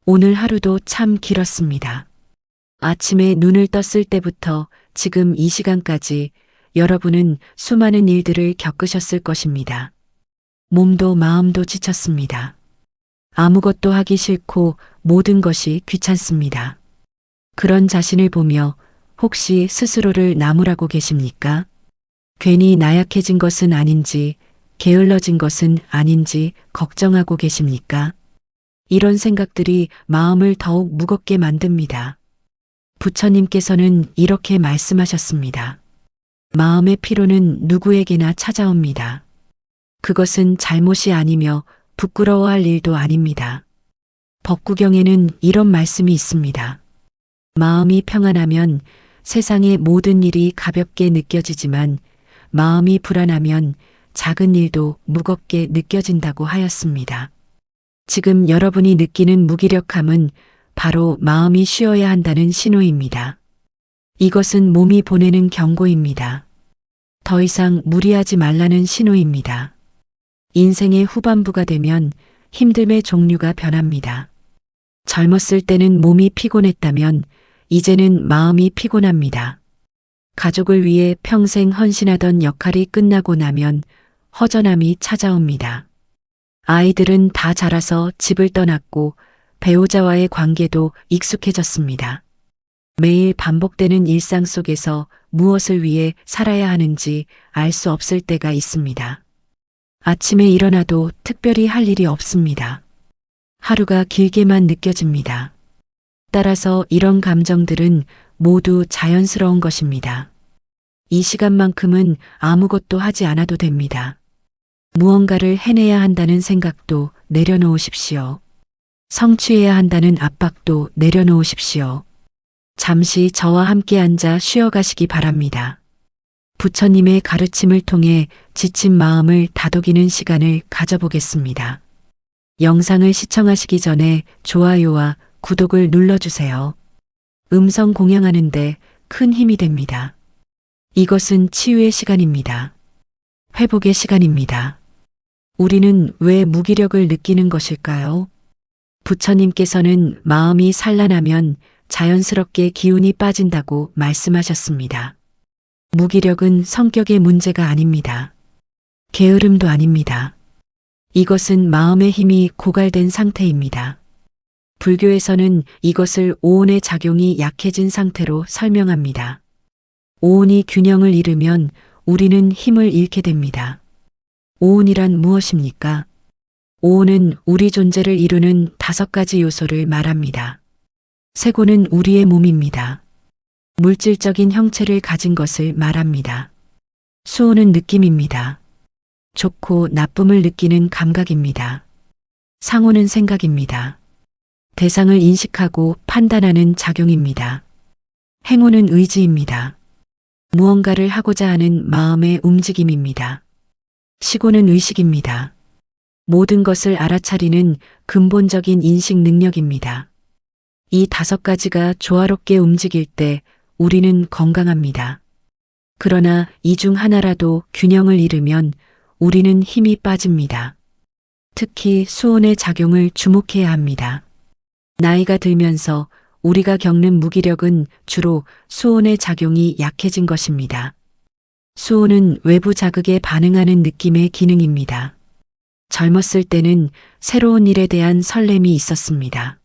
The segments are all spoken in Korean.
오늘 하루도 참 길었습니다. 아침에 눈을 떴을 때부터 지금 이 시간까지 여러분은 수많은 일들을 겪으셨을 것입니다. 몸도 마음도 지쳤습니다. 아무것도 하기 싫고 모든 것이 귀찮습니다. 그런 자신을 보며 혹시 스스로를 나무라고 계십니까? 괜히 나약해진 것은 아닌지, 게을러진 것은 아닌지 걱정하고 계십니까? 이런 생각들이 마음을 더욱 무겁게 만듭니다. 부처님께서는 이렇게 말씀하셨습니다. 마음의 피로는 누구에게나 찾아옵니다. 그것은 잘못이 아니며 부끄러워할 일도 아닙니다. 법구경에는 이런 말씀이 있습니다. 마음이 평안하면 세상의 모든 일이 가볍게 느껴지지만 마음이 불안하면 작은 일도 무겁게 느껴진다고 하였습니다. 지금 여러분이 느끼는 무기력함은 바로 마음이 쉬어야 한다는 신호입니다. 이것은 몸이 보내는 경고입니다. 더 이상 무리하지 말라는 신호입니다. 인생의 후반부가 되면 힘듦의 종류가 변합니다. 젊었을 때는 몸이 피곤했다면 이제는 마음이 피곤합니다. 가족을 위해 평생 헌신하던 역할이 끝나고 나면 허전함이 찾아옵니다. 아이들은 다 자라서 집을 떠났고 배우자와의 관계도 익숙해졌습니다. 매일 반복되는 일상 속에서 무엇을 위해 살아야 하는지 알 수 없을 때가 있습니다. 아침에 일어나도 특별히 할 일이 없습니다. 하루가 길게만 느껴집니다. 따라서 이런 감정들은 모두 자연스러운 것입니다. 이 시간만큼은 아무것도 하지 않아도 됩니다. 무언가를 해내야 한다는 생각도 내려놓으십시오. 성취해야 한다는 압박도 내려놓으십시오. 잠시 저와 함께 앉아 쉬어가시기 바랍니다. 부처님의 가르침을 통해 지친 마음을 다독이는 시간을 가져보겠습니다. 영상을 시청하시기 전에 좋아요와 구독을 눌러주세요. 음성 공양하는데 큰 힘이 됩니다. 이것은 치유의 시간입니다. 회복의 시간입니다. 우리는 왜 무기력을 느끼는 것일까요? 부처님께서는 마음이 산란하면 자연스럽게 기운이 빠진다고 말씀하셨습니다. 무기력은 성격의 문제가 아닙니다. 게으름도 아닙니다. 이것은 마음의 힘이 고갈된 상태입니다. 불교에서는 이것을 오온의 작용이 약해진 상태로 설명합니다. 오온이 균형을 잃으면 우리는 힘을 잃게 됩니다. 오온이란 무엇입니까? 오온은 우리 존재를 이루는 5가지 요소를 말합니다. 쇠고는 우리의 몸입니다. 물질적인 형체를 가진 것을 말합니다. 수온은 느낌입니다. 좋고 나쁨을 느끼는 감각입니다. 상호는 생각입니다. 대상을 인식하고 판단하는 작용입니다. 행호는 의지입니다. 무언가를 하고자 하는 마음의 움직임입니다. 시고는 의식입니다. 모든 것을 알아차리는 근본적인 인식 능력입니다. 이 5가지가 조화롭게 움직일 때 우리는 건강합니다. 그러나 이 중 하나라도 균형을 잃으면 우리는 힘이 빠집니다. 특히 수온의 작용을 주목해야 합니다. 나이가 들면서 우리가 겪는 무기력은 주로 수온의 작용이 약해진 것입니다. 수온은 외부 자극에 반응하는 느낌의 기능입니다. 젊었을 때는 새로운 일에 대한 설렘이 있었습니다.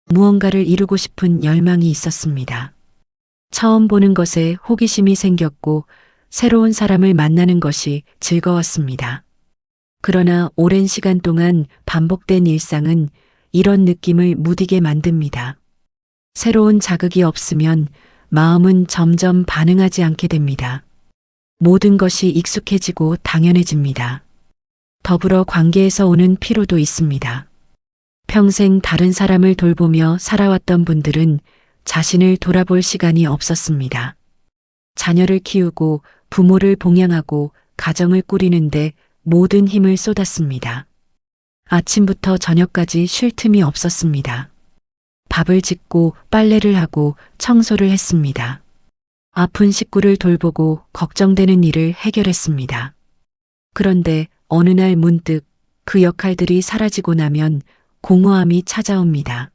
무언가를 이루고 싶은 열망이 있었습니다. 처음 보는 것에 호기심이 생겼고 새로운 사람을 만나는 것이 즐거웠습니다. 그러나 오랜 시간 동안 반복된 일상은 이런 느낌을 무디게 만듭니다. 새로운 자극이 없으면 마음은 점점 반응하지 않게 됩니다. 모든 것이 익숙해지고 당연해집니다. 더불어 관계에서 오는 피로도 있습니다. 평생 다른 사람을 돌보며 살아왔던 분들은 자신을 돌아볼 시간이 없었습니다. 자녀를 키우고 부모를 봉양하고 가정을 꾸리는데 모든 힘을 쏟았습니다. 아침부터 저녁까지 쉴 틈이 없었습니다. 밥을 짓고 빨래를 하고 청소를 했습니다. 아픈 식구를 돌보고 걱정되는 일을 해결했습니다. 그런데 어느 날 문득 그 역할들이 사라지고 나면 공허함이 찾아옵니다.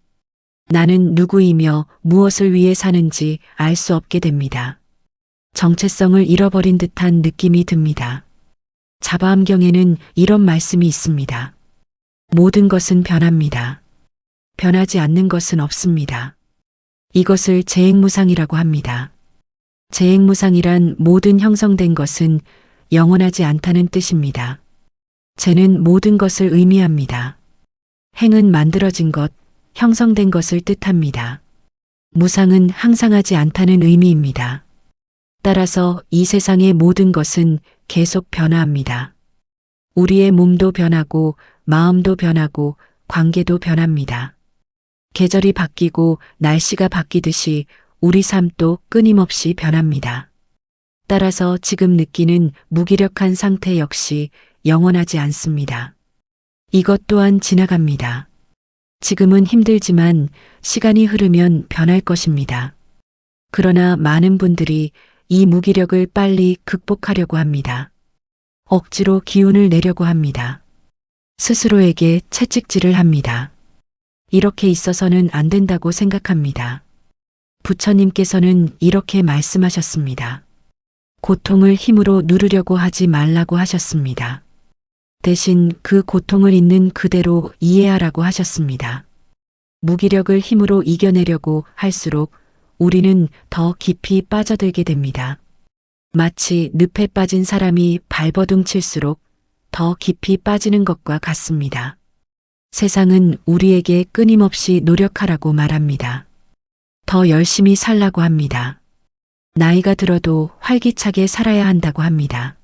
나는 누구이며 무엇을 위해 사는지 알 수 없게 됩니다. 정체성을 잃어버린 듯한 느낌이 듭니다. 자바암경에는 이런 말씀이 있습니다. 모든 것은 변합니다. 변하지 않는 것은 없습니다. 이것을 재행무상이라고 합니다. 재행무상이란 모든 형성된 것은 영원하지 않다는 뜻입니다. 재는 모든 것을 의미합니다. 행은 만들어진 것, 형성된 것을 뜻합니다. 무상은 항상하지 않다는 의미입니다. 따라서 이 세상의 모든 것은 계속 변화합니다. 우리의 몸도 변하고 마음도 변하고 관계도 변합니다. 계절이 바뀌고 날씨가 바뀌듯이 우리 삶도 끊임없이 변합니다. 따라서 지금 느끼는 무기력한 상태 역시 영원하지 않습니다. 이것 또한 지나갑니다. 지금은 힘들지만 시간이 흐르면 변할 것입니다. 그러나 많은 분들이 이 무기력을 빨리 극복하려고 합니다. 억지로 기운을 내려고 합니다. 스스로에게 채찍질을 합니다. 이렇게 있어서는 안 된다고 생각합니다. 부처님께서는 이렇게 말씀하셨습니다. 고통을 힘으로 누르려고 하지 말라고 하셨습니다. 대신 그 고통을 있는 그대로 이해하라고 하셨습니다. 무기력을 힘으로 이겨내려고 할수록 우리는 더 깊이 빠져들게 됩니다. 마치 늪에 빠진 사람이 발버둥 칠수록 더 깊이 빠지는 것과 같습니다. 세상은 우리에게 끊임없이 노력하라고 말합니다. 더 열심히 살라고 합니다. 나이가 들어도 활기차게 살아야 한다고 합니다.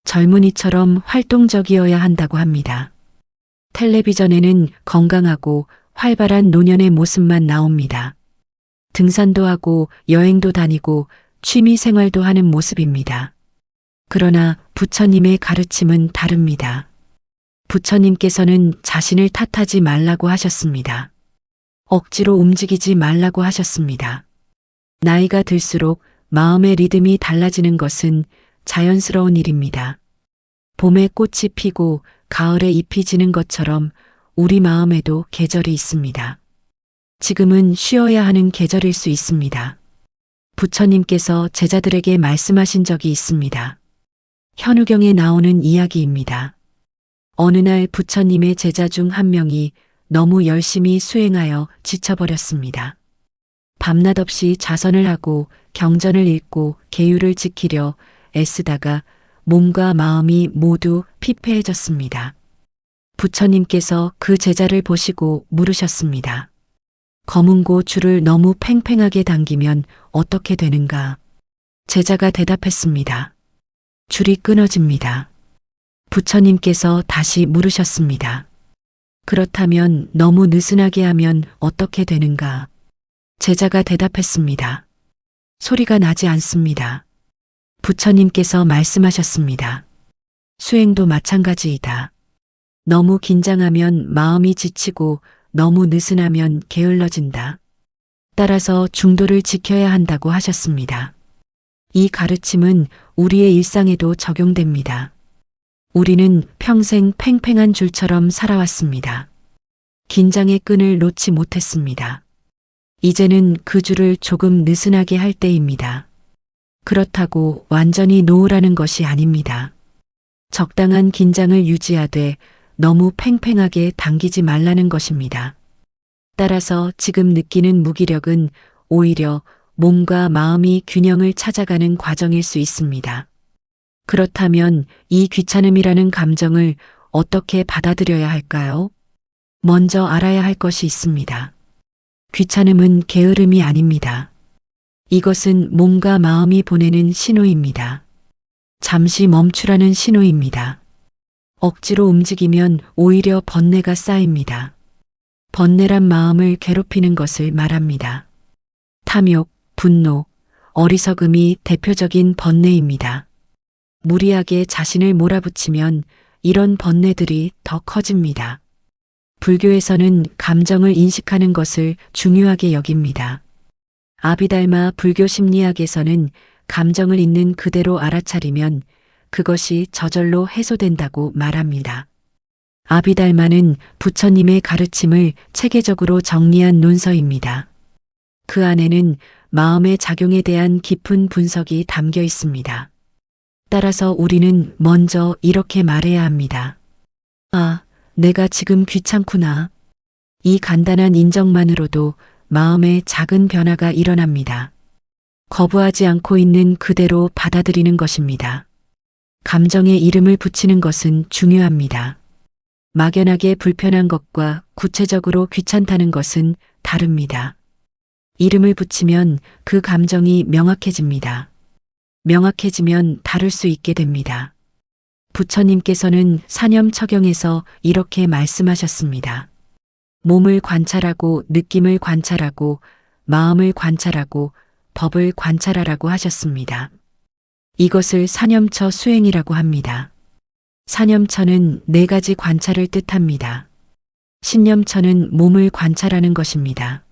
젊은이처럼 활동적이어야 한다고 합니다. 텔레비전에는 건강하고 활발한 노년의 모습만 나옵니다. 등산도 하고 여행도 다니고 취미 생활도 하는 모습입니다. 그러나 부처님의 가르침은 다릅니다. 부처님께서는 자신을 탓하지 말라고 하셨습니다. 억지로 움직이지 말라고 하셨습니다. 나이가 들수록 마음의 리듬이 달라지는 것은 자연스러운 일입니다. 봄에 꽃이 피고 가을에 잎이 지는 것처럼 우리 마음에도 계절이 있습니다. 지금은 쉬어야 하는 계절일 수 있습니다. 부처님께서 제자들에게 말씀하신 적이 있습니다. 현우경에 나오는 이야기입니다. 어느 날 부처님의 제자 중 한 명이 너무 열심히 수행하여 지쳐버렸습니다. 밤낮 없이 자선을 하고 경전을 읽고 계율을 지키려 애쓰다가 몸과 마음이 모두 피폐해졌습니다. 부처님께서 그 제자를 보시고 물으셨습니다. 검은고 줄을 너무 팽팽하게 당기면 어떻게 되는가? 제자가 대답했습니다. 줄이 끊어집니다. 부처님께서 다시 물으셨습니다. 그렇다면 너무 느슨하게 하면 어떻게 되는가? 제자가 대답했습니다. 소리가 나지 않습니다. 부처님께서 말씀하셨습니다. 수행도 마찬가지이다. 너무 긴장하면 마음이 지치고 너무 느슨하면 게을러진다. 따라서 중도를 지켜야 한다고 하셨습니다. 이 가르침은 우리의 일상에도 적용됩니다. 우리는 평생 팽팽한 줄처럼 살아왔습니다. 긴장의 끈을 놓지 못했습니다. 이제는 그 줄을 조금 느슨하게 할 때입니다. 그렇다고 완전히 놓으라는 것이 아닙니다. 적당한 긴장을 유지하되 너무 팽팽하게 당기지 말라는 것입니다. 따라서 지금 느끼는 무기력은 오히려 몸과 마음이 균형을 찾아가는 과정일 수 있습니다. 그렇다면 이 귀찮음이라는 감정을 어떻게 받아들여야 할까요? 먼저 알아야 할 것이 있습니다. 귀찮음은 게으름이 아닙니다. 이것은 몸과 마음이 보내는 신호입니다. 잠시 멈추라는 신호입니다. 억지로 움직이면 오히려 번뇌가 쌓입니다. 번뇌란 마음을 괴롭히는 것을 말합니다. 탐욕, 분노, 어리석음이 대표적인 번뇌입니다. 무리하게 자신을 몰아붙이면 이런 번뇌들이 더 커집니다. 불교에서는 감정을 인식하는 것을 중요하게 여깁니다. 아비달마 불교 심리학에서는 감정을 있는 그대로 알아차리면 그것이 저절로 해소된다고 말합니다. 아비달마는 부처님의 가르침을 체계적으로 정리한 논서입니다. 그 안에는 마음의 작용에 대한 깊은 분석이 담겨 있습니다. 따라서 우리는 먼저 이렇게 말해야 합니다. 아, 내가 지금 귀찮구나. 이 간단한 인정만으로도 마음에 작은 변화가 일어납니다. 거부하지 않고 있는 그대로 받아들이는 것입니다. 감정에 이름을 붙이는 것은 중요합니다. 막연하게 불편한 것과 구체적으로 귀찮다는 것은 다릅니다. 이름을 붙이면 그 감정이 명확해집니다. 명확해지면 다룰 수 있게 됩니다. 부처님께서는 사념처경에서 이렇게 말씀하셨습니다. 몸을 관찰하고 느낌을 관찰하고 마음을 관찰하고 법을 관찰하라고 하셨습니다. 이것을 사념처 수행이라고 합니다. 사념처는 4가지 관찰을 뜻합니다. 신념처는 몸을 관찰하는 것입니다.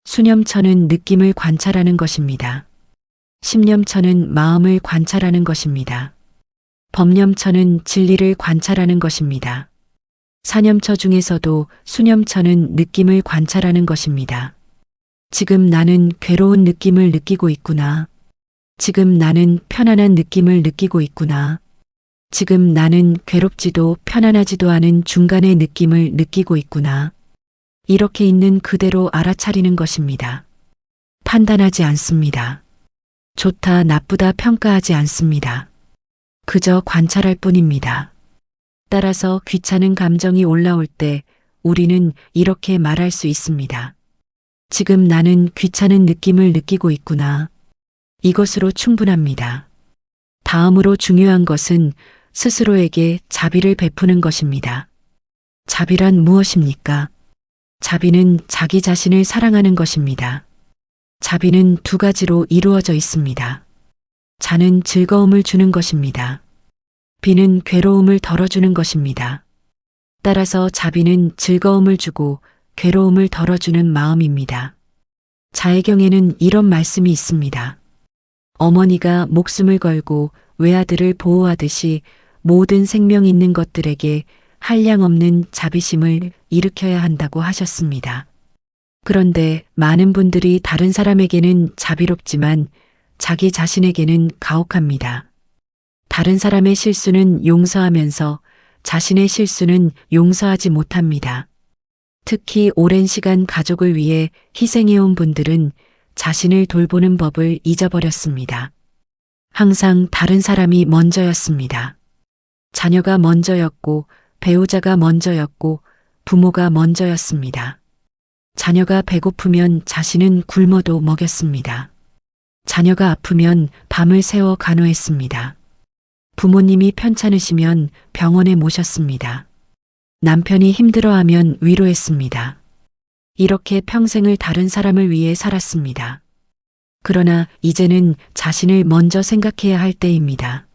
수념처는 느낌을 관찰하는 것입니다. 심념처는 마음을 관찰하는 것입니다. 법념처는 진리를 관찰하는 것입니다. 사념처 중에서도 수념처는 느낌을 관찰하는 것입니다. 지금 나는 괴로운 느낌을 느끼고 있구나. 지금 나는 편안한 느낌을 느끼고 있구나. 지금 나는 괴롭지도 편안하지도 않은 중간의 느낌을 느끼고 있구나. 이렇게 있는 그대로 알아차리는 것입니다. 판단하지 않습니다. 좋다, 나쁘다 평가하지 않습니다. 그저 관찰할 뿐입니다. 따라서 귀찮은 감정이 올라올 때 우리는 이렇게 말할 수 있습니다. 지금 나는 귀찮은 느낌을 느끼고 있구나. 이것으로 충분합니다. 다음으로 중요한 것은 스스로에게 자비를 베푸는 것입니다. 자비란 무엇입니까? 자비는 자기 자신을 사랑하는 것입니다. 자비는 2가지로 이루어져 있습니다. 자는 즐거움을 주는 것입니다. 비는 괴로움을 덜어주는 것입니다. 따라서 자비는 즐거움을 주고 괴로움을 덜어주는 마음입니다. 자애경에는 이런 말씀이 있습니다. 어머니가 목숨을 걸고 외아들을 보호하듯이 모든 생명 있는 것들에게 한량없는 자비심을 일으켜야 한다고 하셨습니다. 그런데 많은 분들이 다른 사람에게는 자비롭지만 자기 자신에게는 가혹합니다. 다른 사람의 실수는 용서하면서 자신의 실수는 용서하지 못합니다. 특히 오랜 시간 가족을 위해 희생해온 분들은 자신을 돌보는 법을 잊어버렸습니다. 항상 다른 사람이 먼저였습니다. 자녀가 먼저였고 배우자가 먼저였고 부모가 먼저였습니다. 자녀가 배고프면 자신은 굶어도 먹였습니다. 자녀가 아프면 밤을 새워 간호했습니다. 부모님이 편찮으시면 병원에 모셨습니다. 남편이 힘들어하면 위로했습니다. 이렇게 평생을 다른 사람을 위해 살았습니다. 그러나 이제는 자신을 먼저 생각해야 할 때입니다.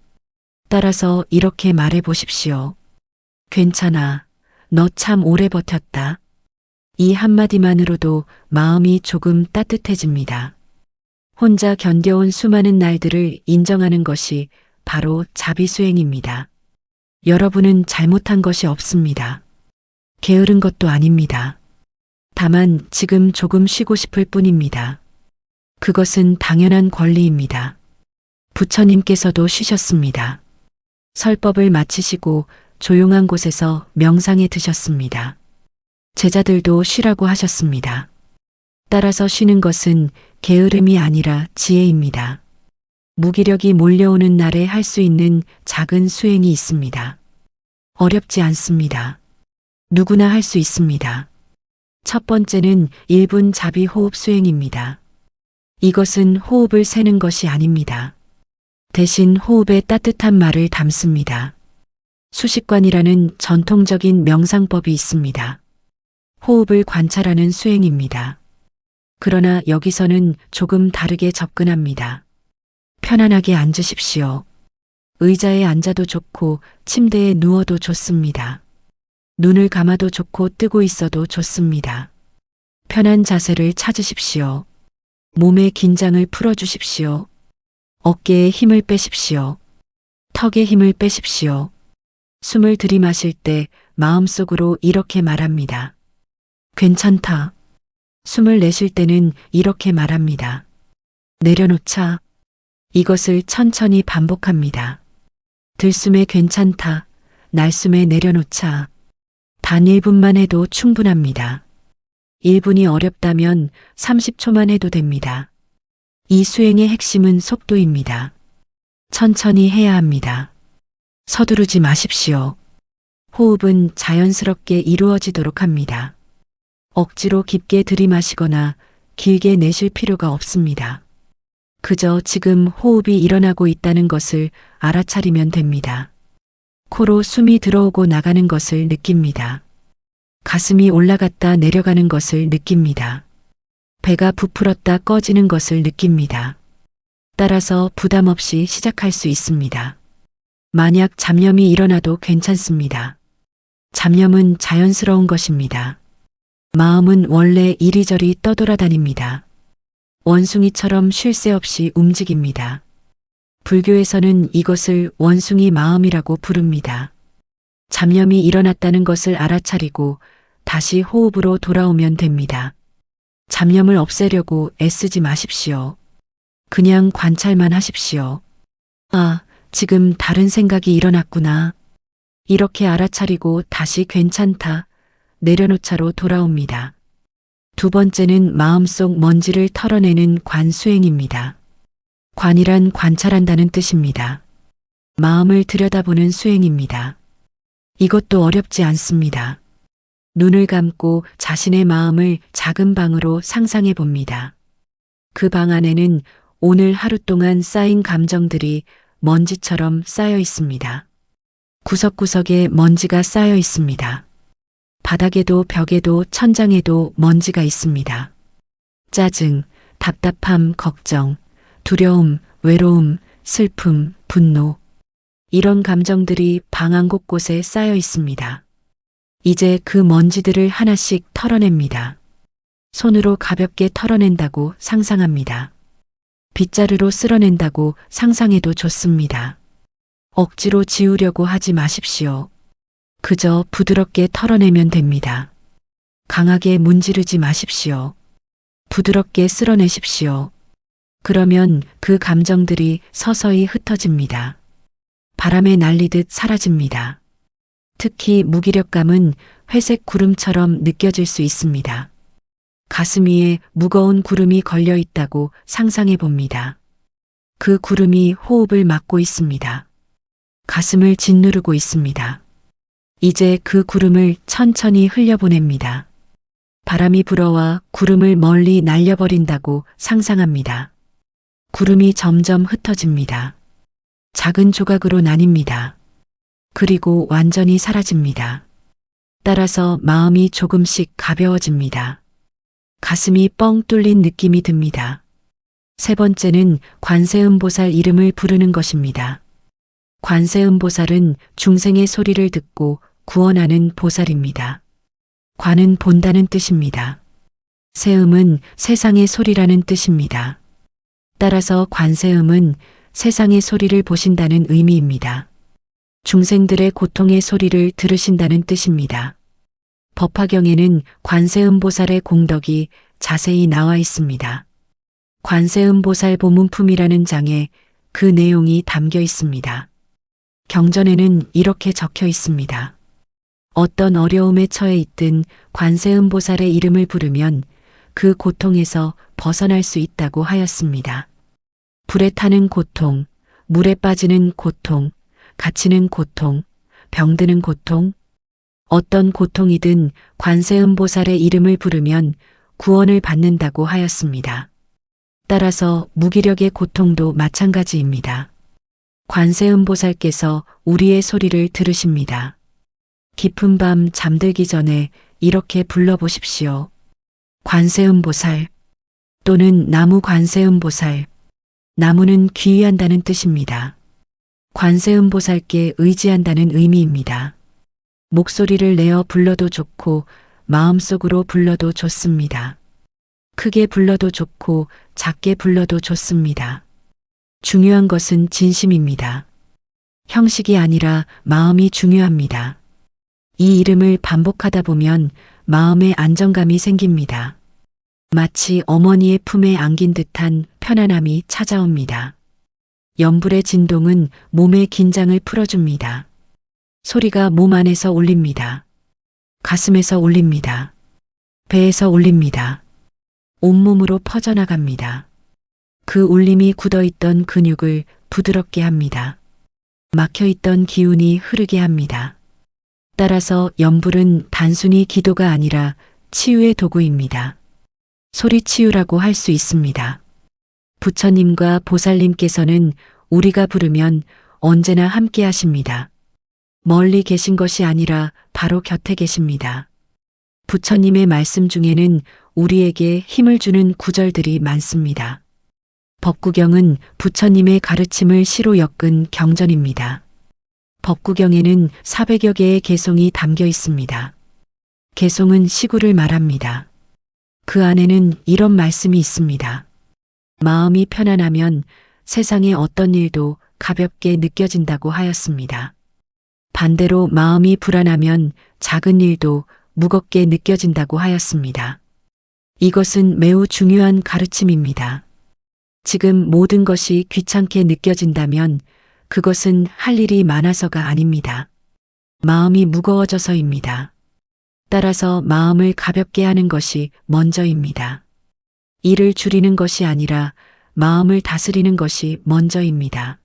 따라서 이렇게 말해 보십시오. 괜찮아. 너 참 오래 버텼다. 이 한마디만으로도 마음이 조금 따뜻해집니다. 혼자 견뎌온 수많은 날들을 인정하는 것이 바로 자비수행입니다. 여러분은 잘못한 것이 없습니다. 게으른 것도 아닙니다. 다만 지금 조금 쉬고 싶을 뿐입니다. 그것은 당연한 권리입니다. 부처님께서도 쉬셨습니다. 설법을 마치시고 조용한 곳에서 명상에 드셨습니다. 제자들도 쉬라고 하셨습니다. 따라서 쉬는 것은 게으름이 아니라 지혜입니다. 무기력이 몰려오는 날에 할 수 있는 작은 수행이 있습니다. 어렵지 않습니다. 누구나 할 수 있습니다. 첫 번째는 1분 자비 호흡 수행입니다. 이것은 호흡을 세는 것이 아닙니다. 대신 호흡에 따뜻한 말을 담습니다. 수식관이라는 전통적인 명상법이 있습니다. 호흡을 관찰하는 수행입니다. 그러나 여기서는 조금 다르게 접근합니다. 편안하게 앉으십시오. 의자에 앉아도 좋고 침대에 누워도 좋습니다. 눈을 감아도 좋고 뜨고 있어도 좋습니다. 편한 자세를 찾으십시오. 몸의 긴장을 풀어주십시오. 어깨에 힘을 빼십시오. 턱에 힘을 빼십시오. 숨을 들이마실 때 마음속으로 이렇게 말합니다. 괜찮다. 숨을 내쉴 때는 이렇게 말합니다. 내려놓자. 이것을 천천히 반복합니다. 들숨에 괜찮다. 날숨에 내려놓자. 단 1분만 해도 충분합니다. 1분이 어렵다면 30초만 해도 됩니다. 이 수행의 핵심은 속도입니다. 천천히 해야 합니다. 서두르지 마십시오. 호흡은 자연스럽게 이루어지도록 합니다. 억지로 깊게 들이마시거나 길게 내쉴 필요가 없습니다. 그저 지금 호흡이 일어나고 있다는 것을 알아차리면 됩니다. 코로 숨이 들어오고 나가는 것을 느낍니다. 가슴이 올라갔다 내려가는 것을 느낍니다. 배가 부풀었다 꺼지는 것을 느낍니다. 따라서 부담 없이 시작할 수 있습니다. 만약 잡념이 일어나도 괜찮습니다. 잡념은 자연스러운 것입니다. 마음은 원래 이리저리 떠돌아다닙니다. 원숭이처럼 쉴 새 없이 움직입니다. 불교에서는 이것을 원숭이 마음이라고 부릅니다. 잡념이 일어났다는 것을 알아차리고 다시 호흡으로 돌아오면 됩니다. 잡념을 없애려고 애쓰지 마십시오. 그냥 관찰만 하십시오. 아, 지금 다른 생각이 일어났구나. 이렇게 알아차리고 다시 괜찮다. 내려놓자로 돌아옵니다. 두 번째는 마음속 먼지를 털어내는 관수행입니다. 관이란 관찰한다는 뜻입니다. 마음을 들여다보는 수행입니다. 이것도 어렵지 않습니다. 눈을 감고 자신의 마음을 작은 방으로 상상해 봅니다. 그 방 안에는 오늘 하루 동안 쌓인 감정들이 먼지처럼 쌓여 있습니다. 구석구석에 먼지가 쌓여 있습니다. 바닥에도 벽에도 천장에도 먼지가 있습니다. 짜증, 답답함, 걱정, 두려움, 외로움, 슬픔, 분노. 이런 감정들이 방 한 곳곳에 쌓여 있습니다. 이제 그 먼지들을 하나씩 털어냅니다. 손으로 가볍게 털어낸다고 상상합니다. 빗자루로 쓸어낸다고 상상해도 좋습니다. 억지로 지우려고 하지 마십시오. 그저 부드럽게 털어내면 됩니다. 강하게 문지르지 마십시오. 부드럽게 쓸어내십시오. 그러면 그 감정들이 서서히 흩어집니다. 바람에 날리듯 사라집니다. 특히 무기력감은 회색 구름처럼 느껴질 수 있습니다. 가슴 위에 무거운 구름이 걸려 있다고 상상해 봅니다. 그 구름이 호흡을 막고 있습니다. 가슴을 짓누르고 있습니다. 이제 그 구름을 천천히 흘려보냅니다. 바람이 불어와 구름을 멀리 날려버린다고 상상합니다. 구름이 점점 흩어집니다. 작은 조각으로 나뉩니다. 그리고 완전히 사라집니다. 따라서 마음이 조금씩 가벼워집니다. 가슴이 뻥 뚫린 느낌이 듭니다. 세 번째는 관세음보살 이름을 부르는 것입니다. 관세음보살은 중생의 소리를 듣고 구원하는 보살입니다. 관은 본다는 뜻입니다. 세음은 세상의 소리라는 뜻입니다. 따라서 관세음은 세상의 소리를 보신다는 의미입니다. 중생들의 고통의 소리를 들으신다는 뜻입니다. 법화경에는 관세음보살의 공덕이 자세히 나와 있습니다. 관세음보살 보문품이라는 장에 그 내용이 담겨 있습니다. 경전에는 이렇게 적혀 있습니다. 어떤 어려움에 처해 있든 관세음보살의 이름을 부르면 그 고통에서 벗어날 수 있다고 하였습니다. 불에 타는 고통, 물에 빠지는 고통, 갇히는 고통, 병드는 고통, 어떤 고통이든 관세음보살의 이름을 부르면 구원을 받는다고 하였습니다. 따라서 무기력의 고통도 마찬가지입니다. 관세음보살께서 우리의 소리를 들으십니다. 깊은 밤 잠들기 전에 이렇게 불러보십시오. 관세음보살 또는 나무 관세음보살. 나무는 귀의한다는 뜻입니다. 관세음보살께 의지한다는 의미입니다. 목소리를 내어 불러도 좋고 마음속으로 불러도 좋습니다. 크게 불러도 좋고 작게 불러도 좋습니다. 중요한 것은 진심입니다. 형식이 아니라 마음이 중요합니다. 이 이름을 반복하다 보면 마음의 안정감이 생깁니다. 마치 어머니의 품에 안긴 듯한 편안함이 찾아옵니다. 연불의 진동은 몸의 긴장을 풀어줍니다. 소리가 몸 안에서 울립니다. 가슴에서 울립니다. 배에서 울립니다. 온몸으로 퍼져나갑니다. 그 울림이 굳어있던 근육을 부드럽게 합니다. 막혀있던 기운이 흐르게 합니다. 따라서 연불은 단순히 기도가 아니라 치유의 도구입니다. 소리치유라고 할 수 있습니다. 부처님과 보살님께서는 우리가 부르면 언제나 함께 하십니다. 멀리 계신 것이 아니라 바로 곁에 계십니다. 부처님의 말씀 중에는 우리에게 힘을 주는 구절들이 많습니다. 법구경은 부처님의 가르침을 시로 엮은 경전입니다. 법구경에는 400여 개의 개송이 담겨 있습니다. 개송은 시구를 말합니다. 그 안에는 이런 말씀이 있습니다. 마음이 편안하면 세상의 어떤 일도 가볍게 느껴진다고 하였습니다. 반대로 마음이 불안하면 작은 일도 무겁게 느껴진다고 하였습니다. 이것은 매우 중요한 가르침입니다. 지금 모든 것이 귀찮게 느껴진다면 그것은 할 일이 많아서가 아닙니다. 마음이 무거워져서입니다. 따라서 마음을 가볍게 하는 것이 먼저입니다. 일을 줄이는 것이 아니라 마음을 다스리는 것이 먼저입니다.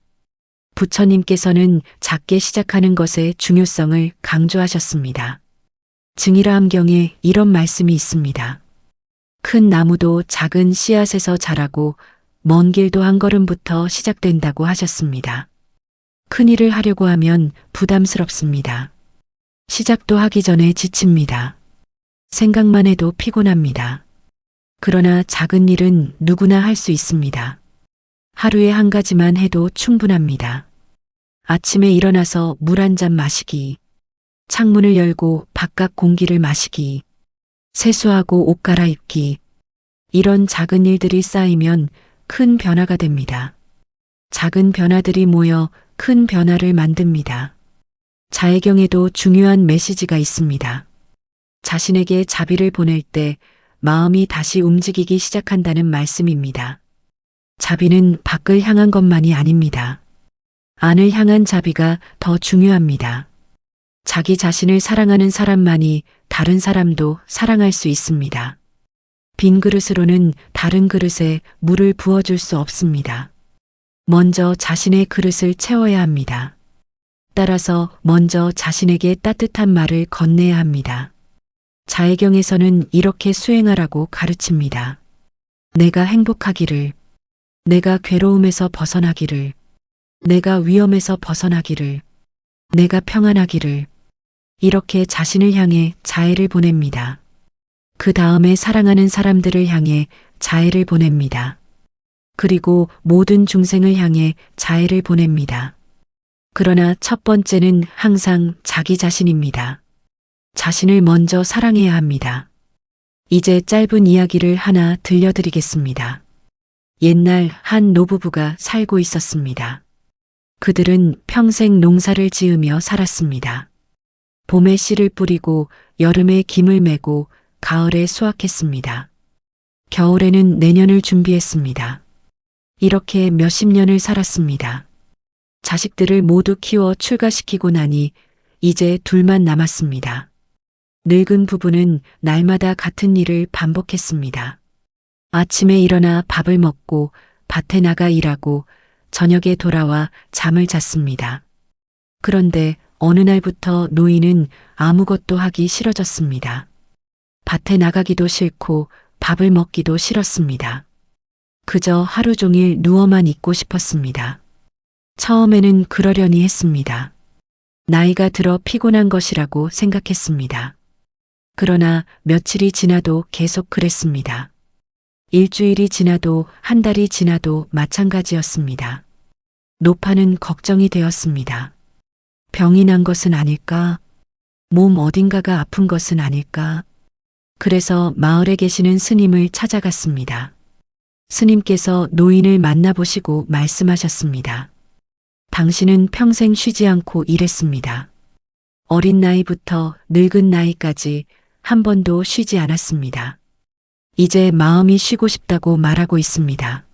부처님께서는 작게 시작하는 것의 중요성을 강조하셨습니다. 증일화암경에 이런 말씀이 있습니다. 큰 나무도 작은 씨앗에서 자라고 먼 길도 한 걸음부터 시작된다고 하셨습니다. 큰 일을 하려고 하면 부담스럽습니다. 시작도 하기 전에 지칩니다. 생각만 해도 피곤합니다. 그러나 작은 일은 누구나 할 수 있습니다. 하루에 한 가지만 해도 충분합니다. 아침에 일어나서 물 한 잔 마시기, 창문을 열고 바깥 공기를 마시기, 세수하고 옷 갈아입기, 이런 작은 일들이 쌓이면 큰 변화가 됩니다. 작은 변화들이 모여 큰 변화를 만듭니다. 자해경에도 중요한 메시지가 있습니다. 자신에게 자비를 보낼 때 마음이 다시 움직이기 시작한다는 말씀입니다. 자비는 밖을 향한 것만이 아닙니다. 안을 향한 자비가 더 중요합니다. 자기 자신을 사랑하는 사람만이 다른 사람도 사랑할 수 있습니다. 빈 그릇으로는 다른 그릇에 물을 부어줄 수 없습니다. 먼저 자신의 그릇을 채워야 합니다. 따라서 먼저 자신에게 따뜻한 말을 건네야 합니다. 자해경에서는 이렇게 수행하라고 가르칩니다. 내가 행복하기를, 내가 괴로움에서 벗어나기를, 내가 위험에서 벗어나기를, 내가 평안하기를, 이렇게 자신을 향해 자해를 보냅니다. 그 다음에 사랑하는 사람들을 향해 자해를 보냅니다. 그리고 모든 중생을 향해 자해를 보냅니다. 그러나 첫 번째는 항상 자기 자신입니다. 자신을 먼저 사랑해야 합니다. 이제 짧은 이야기를 하나 들려드리겠습니다. 옛날 한 노부부가 살고 있었습니다. 그들은 평생 농사를 지으며 살았습니다. 봄에 씨를 뿌리고 여름에 김을 메고 가을에 수확했습니다. 겨울에는 내년을 준비했습니다. 이렇게 몇십 년을 살았습니다. 자식들을 모두 키워 출가시키고 나니 이제 둘만 남았습니다. 늙은 부부는 날마다 같은 일을 반복했습니다. 아침에 일어나 밥을 먹고 밭에 나가 일하고 저녁에 돌아와 잠을 잤습니다. 그런데 어느 날부터 노인은 아무것도 하기 싫어졌습니다. 밭에 나가기도 싫고 밥을 먹기도 싫었습니다. 그저 하루 종일 누워만 있고 싶었습니다. 처음에는 그러려니 했습니다. 나이가 들어 피곤한 것이라고 생각했습니다. 그러나 며칠이 지나도 계속 그랬습니다. 일주일이 지나도 한 달이 지나도 마찬가지였습니다. 노파는 걱정이 되었습니다. 병이 난 것은 아닐까? 몸 어딘가가 아픈 것은 아닐까? 그래서 마을에 계시는 스님을 찾아갔습니다. 스님께서 노인을 만나보시고 말씀하셨습니다. 당신은 평생 쉬지 않고 일했습니다. 어린 나이부터 늙은 나이까지 한 번도 쉬지 않았습니다. 이제 마음이 쉬고 싶다고 말하고 있습니다.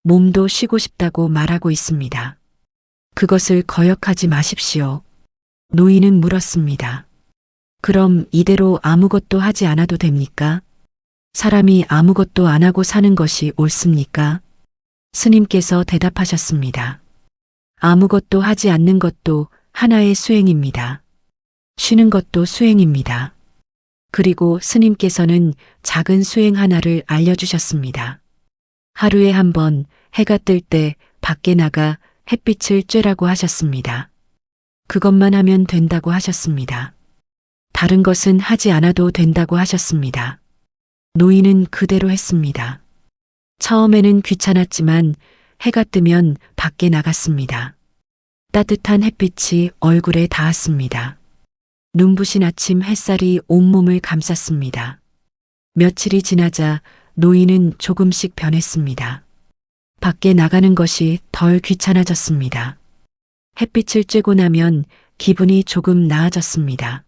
몸도 쉬고 싶다고 말하고 있습니다. 그것을 거역하지 마십시오. 노인은 물었습니다. 그럼 이대로 아무것도 하지 않아도 됩니까? 사람이 아무것도 안 하고 사는 것이 옳습니까? 스님께서 대답하셨습니다. 아무것도 하지 않는 것도 하나의 수행입니다. 쉬는 것도 수행입니다. 그리고 스님께서는 작은 수행 하나를 알려주셨습니다. 하루에 한 번 해가 뜰 때 밖에 나가 햇빛을 쬐라고 하셨습니다. 그것만 하면 된다고 하셨습니다. 다른 것은 하지 않아도 된다고 하셨습니다. 노인은 그대로 했습니다. 처음에는 귀찮았지만 해가 뜨면 밖에 나갔습니다. 따뜻한 햇빛이 얼굴에 닿았습니다. 눈부신 아침 햇살이 온몸을 감쌌습니다. 며칠이 지나자 노인은 조금씩 변했습니다. 밖에 나가는 것이 덜 귀찮아졌습니다. 햇빛을 쬐고 나면 기분이 조금 나아졌습니다.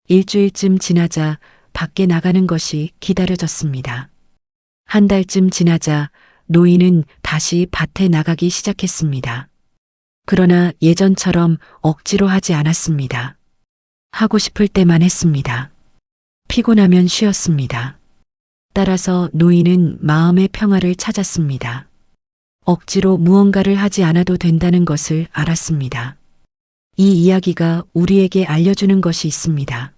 일주일쯤 지나자 밖에 나가는 것이 기다려졌습니다. 한 달쯤 지나자 노인은 다시 밭에 나가기 시작했습니다. 그러나 예전처럼 억지로 하지 않았습니다. 하고 싶을 때만 했습니다. 피곤하면 쉬었습니다. 따라서 노인은 마음의 평화를 찾았습니다. 억지로 무언가를 하지 않아도 된다는 것을 알았습니다. 이 이야기가 우리에게 알려주는 것이 있습니다.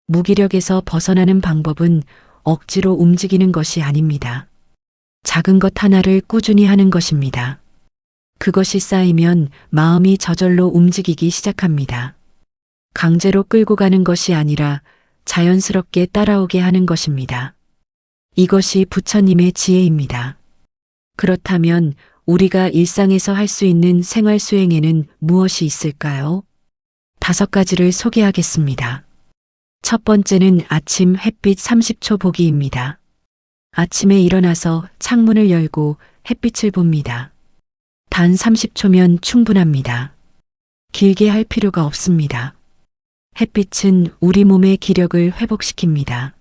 무기력에서 벗어나는 방법은 억지로 움직이는 것이 아닙니다. 작은 것 하나를 꾸준히 하는 것입니다. 그것이 쌓이면 마음이 저절로 움직이기 시작합니다. 강제로 끌고 가는 것이 아니라 자연스럽게 따라오게 하는 것입니다. 이것이 부처님의 지혜입니다. 그렇다면 우리가 일상에서 할 수 있는 생활 수행에는 무엇이 있을까요? 5가지를 소개하겠습니다. 첫 번째는 아침 햇빛 30초 보기입니다. 아침에 일어나서 창문을 열고 햇빛을 봅니다. 단 30초면 충분합니다. 길게 할 필요가 없습니다. 햇빛은 우리 몸의 기력을 회복시킵니다.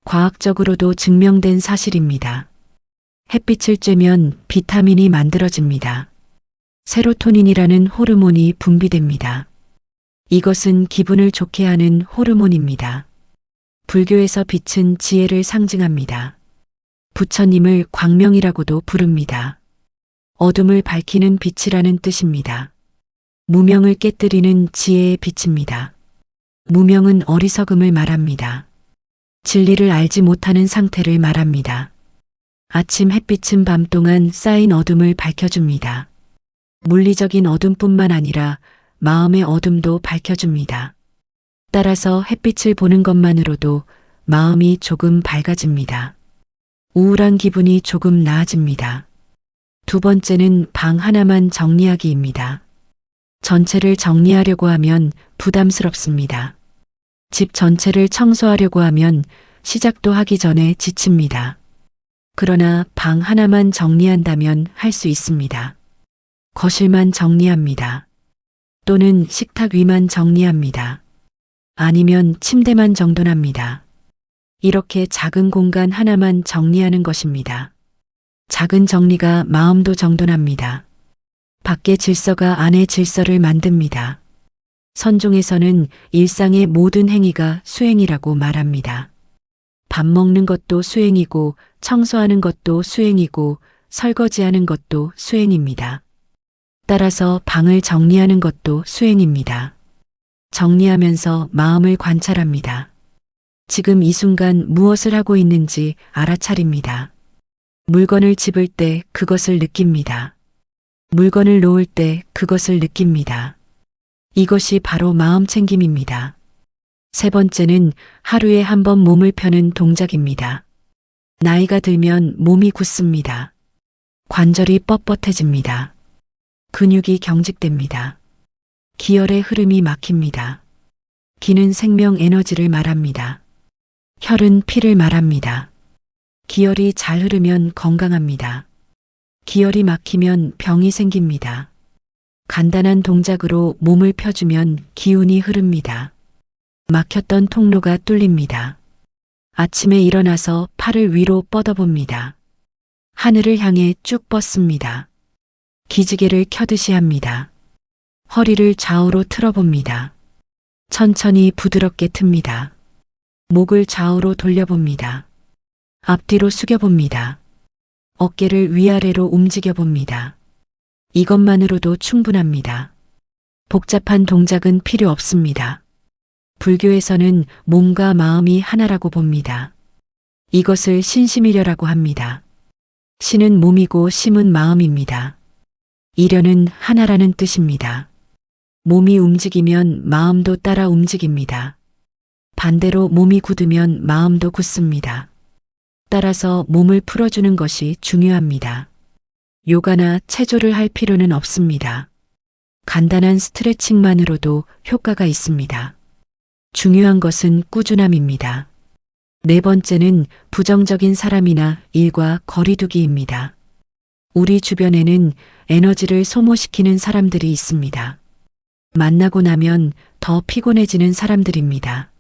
과학적으로도 증명된 사실입니다. 햇빛을 쬐면 비타민이 만들어집니다. 세로토닌이라는 호르몬이 분비됩니다. 이것은 기분을 좋게 하는 호르몬입니다. 불교에서 빛은 지혜를 상징합니다. 부처님을 광명이라고도 부릅니다. 어둠을 밝히는 빛이라는 뜻입니다. 무명을 깨뜨리는 지혜의 빛입니다. 무명은 어리석음을 말합니다. 진리를 알지 못하는 상태를 말합니다. 아침 햇빛은 밤 동안 쌓인 어둠을 밝혀줍니다. 물리적인 어둠뿐만 아니라 마음의 어둠도 밝혀줍니다. 따라서 햇빛을 보는 것만으로도 마음이 조금 밝아집니다. 우울한 기분이 조금 나아집니다. 두 번째는 방 하나만 정리하기입니다. 전체를 정리하려고 하면 부담스럽습니다. 집 전체를 청소하려고 하면 시작도 하기 전에 지칩니다. 그러나 방 하나만 정리한다면 할 수 있습니다. 거실만 정리합니다. 또는 식탁 위만 정리합니다. 아니면 침대만 정돈합니다. 이렇게 작은 공간 하나만 정리하는 것입니다. 작은 정리가 마음도 정돈합니다. 밖의 질서가 안의 질서를 만듭니다. 선종에서는 일상의 모든 행위가 수행이라고 말합니다. 밥 먹는 것도 수행이고 청소하는 것도 수행이고 설거지하는 것도 수행입니다. 따라서 방을 정리하는 것도 수행입니다. 정리하면서 마음을 관찰합니다. 지금 이 순간 무엇을 하고 있는지 알아차립니다. 물건을 집을 때 그것을 느낍니다. 물건을 놓을 때 그것을 느낍니다. 이것이 바로 마음 챙김입니다. 세 번째는 하루에 한 번 몸을 펴는 동작입니다. 나이가 들면 몸이 굳습니다. 관절이 뻣뻣해집니다. 근육이 경직됩니다. 기혈의 흐름이 막힙니다. 기는 생명 에너지를 말합니다. 혈은 피를 말합니다. 기혈이 잘 흐르면 건강합니다. 기혈이 막히면 병이 생깁니다. 간단한 동작으로 몸을 펴주면 기운이 흐릅니다. 막혔던 통로가 뚫립니다. 아침에 일어나서 팔을 위로 뻗어봅니다. 하늘을 향해 쭉 뻗습니다. 기지개를 켜듯이 합니다. 허리를 좌우로 틀어봅니다. 천천히 부드럽게 틉니다. 목을 좌우로 돌려봅니다. 앞뒤로 숙여봅니다. 어깨를 위아래로 움직여봅니다. 이것만으로도 충분합니다. 복잡한 동작은 필요 없습니다. 불교에서는 몸과 마음이 하나라고 봅니다. 이것을 신심이려라고 합니다. 신은 몸이고 심은 마음입니다. 이려는 하나라는 뜻입니다. 몸이 움직이면 마음도 따라 움직입니다. 반대로 몸이 굳으면 마음도 굳습니다. 따라서 몸을 풀어주는 것이 중요합니다. 요가나 체조를 할 필요는 없습니다. 간단한 스트레칭만으로도 효과가 있습니다. 중요한 것은 꾸준함입니다. 네 번째는 부정적인 사람이나 일과 거리두기입니다. 우리 주변에는 에너지를 소모시키는 사람들이 있습니다. 만나고 나면 더 피곤해지는 사람들입니다.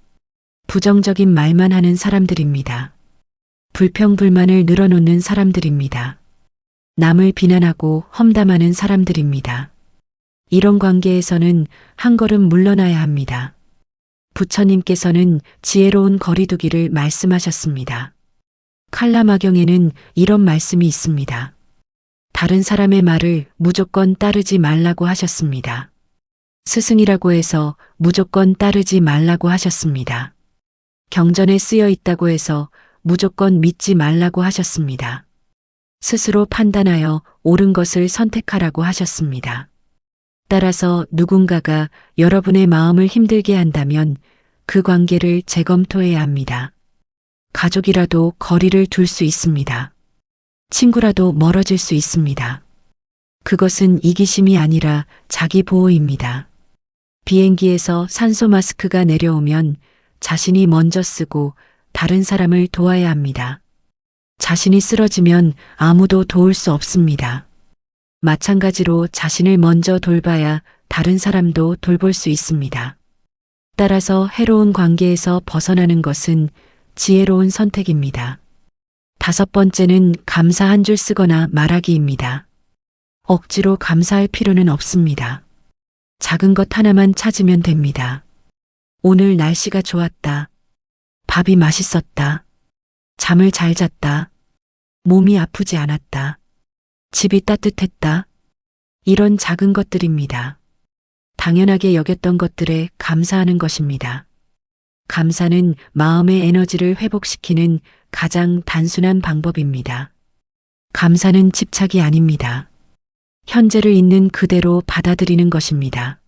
부정적인 말만 하는 사람들입니다. 불평불만을 늘어놓는 사람들입니다. 남을 비난하고 험담하는 사람들입니다. 이런 관계에서는 한 걸음 물러나야 합니다. 부처님께서는 지혜로운 거리두기를 말씀하셨습니다. 칼라마경에는 이런 말씀이 있습니다. 다른 사람의 말을 무조건 따르지 말라고 하셨습니다. 스승이라고 해서 무조건 따르지 말라고 하셨습니다. 경전에 쓰여 있다고 해서 무조건 믿지 말라고 하셨습니다. 스스로 판단하여 옳은 것을 선택하라고 하셨습니다. 따라서 누군가가 여러분의 마음을 힘들게 한다면 그 관계를 재검토해야 합니다. 가족이라도 거리를 둘 수 있습니다. 친구라도 멀어질 수 있습니다. 그것은 이기심이 아니라 자기 보호입니다. 비행기에서 산소 마스크가 내려오면 자신이 먼저 쓰고 다른 사람을 도와야 합니다. 자신이 쓰러지면 아무도 도울 수 없습니다. 마찬가지로 자신을 먼저 돌봐야 다른 사람도 돌볼 수 있습니다. 따라서 해로운 관계에서 벗어나는 것은 지혜로운 선택입니다. 다섯 번째는 감사 한 줄 쓰거나 말하기입니다. 억지로 감사할 필요는 없습니다. 작은 것 하나만 찾으면 됩니다. 오늘 날씨가 좋았다. 밥이 맛있었다. 잠을 잘 잤다. 몸이 아프지 않았다. 집이 따뜻했다. 이런 작은 것들입니다. 당연하게 여겼던 것들에 감사하는 것입니다. 감사는 마음의 에너지를 회복시키는 가장 단순한 방법입니다. 감사는 집착이 아닙니다. 현재를 있는 그대로 받아들이는 것입니다.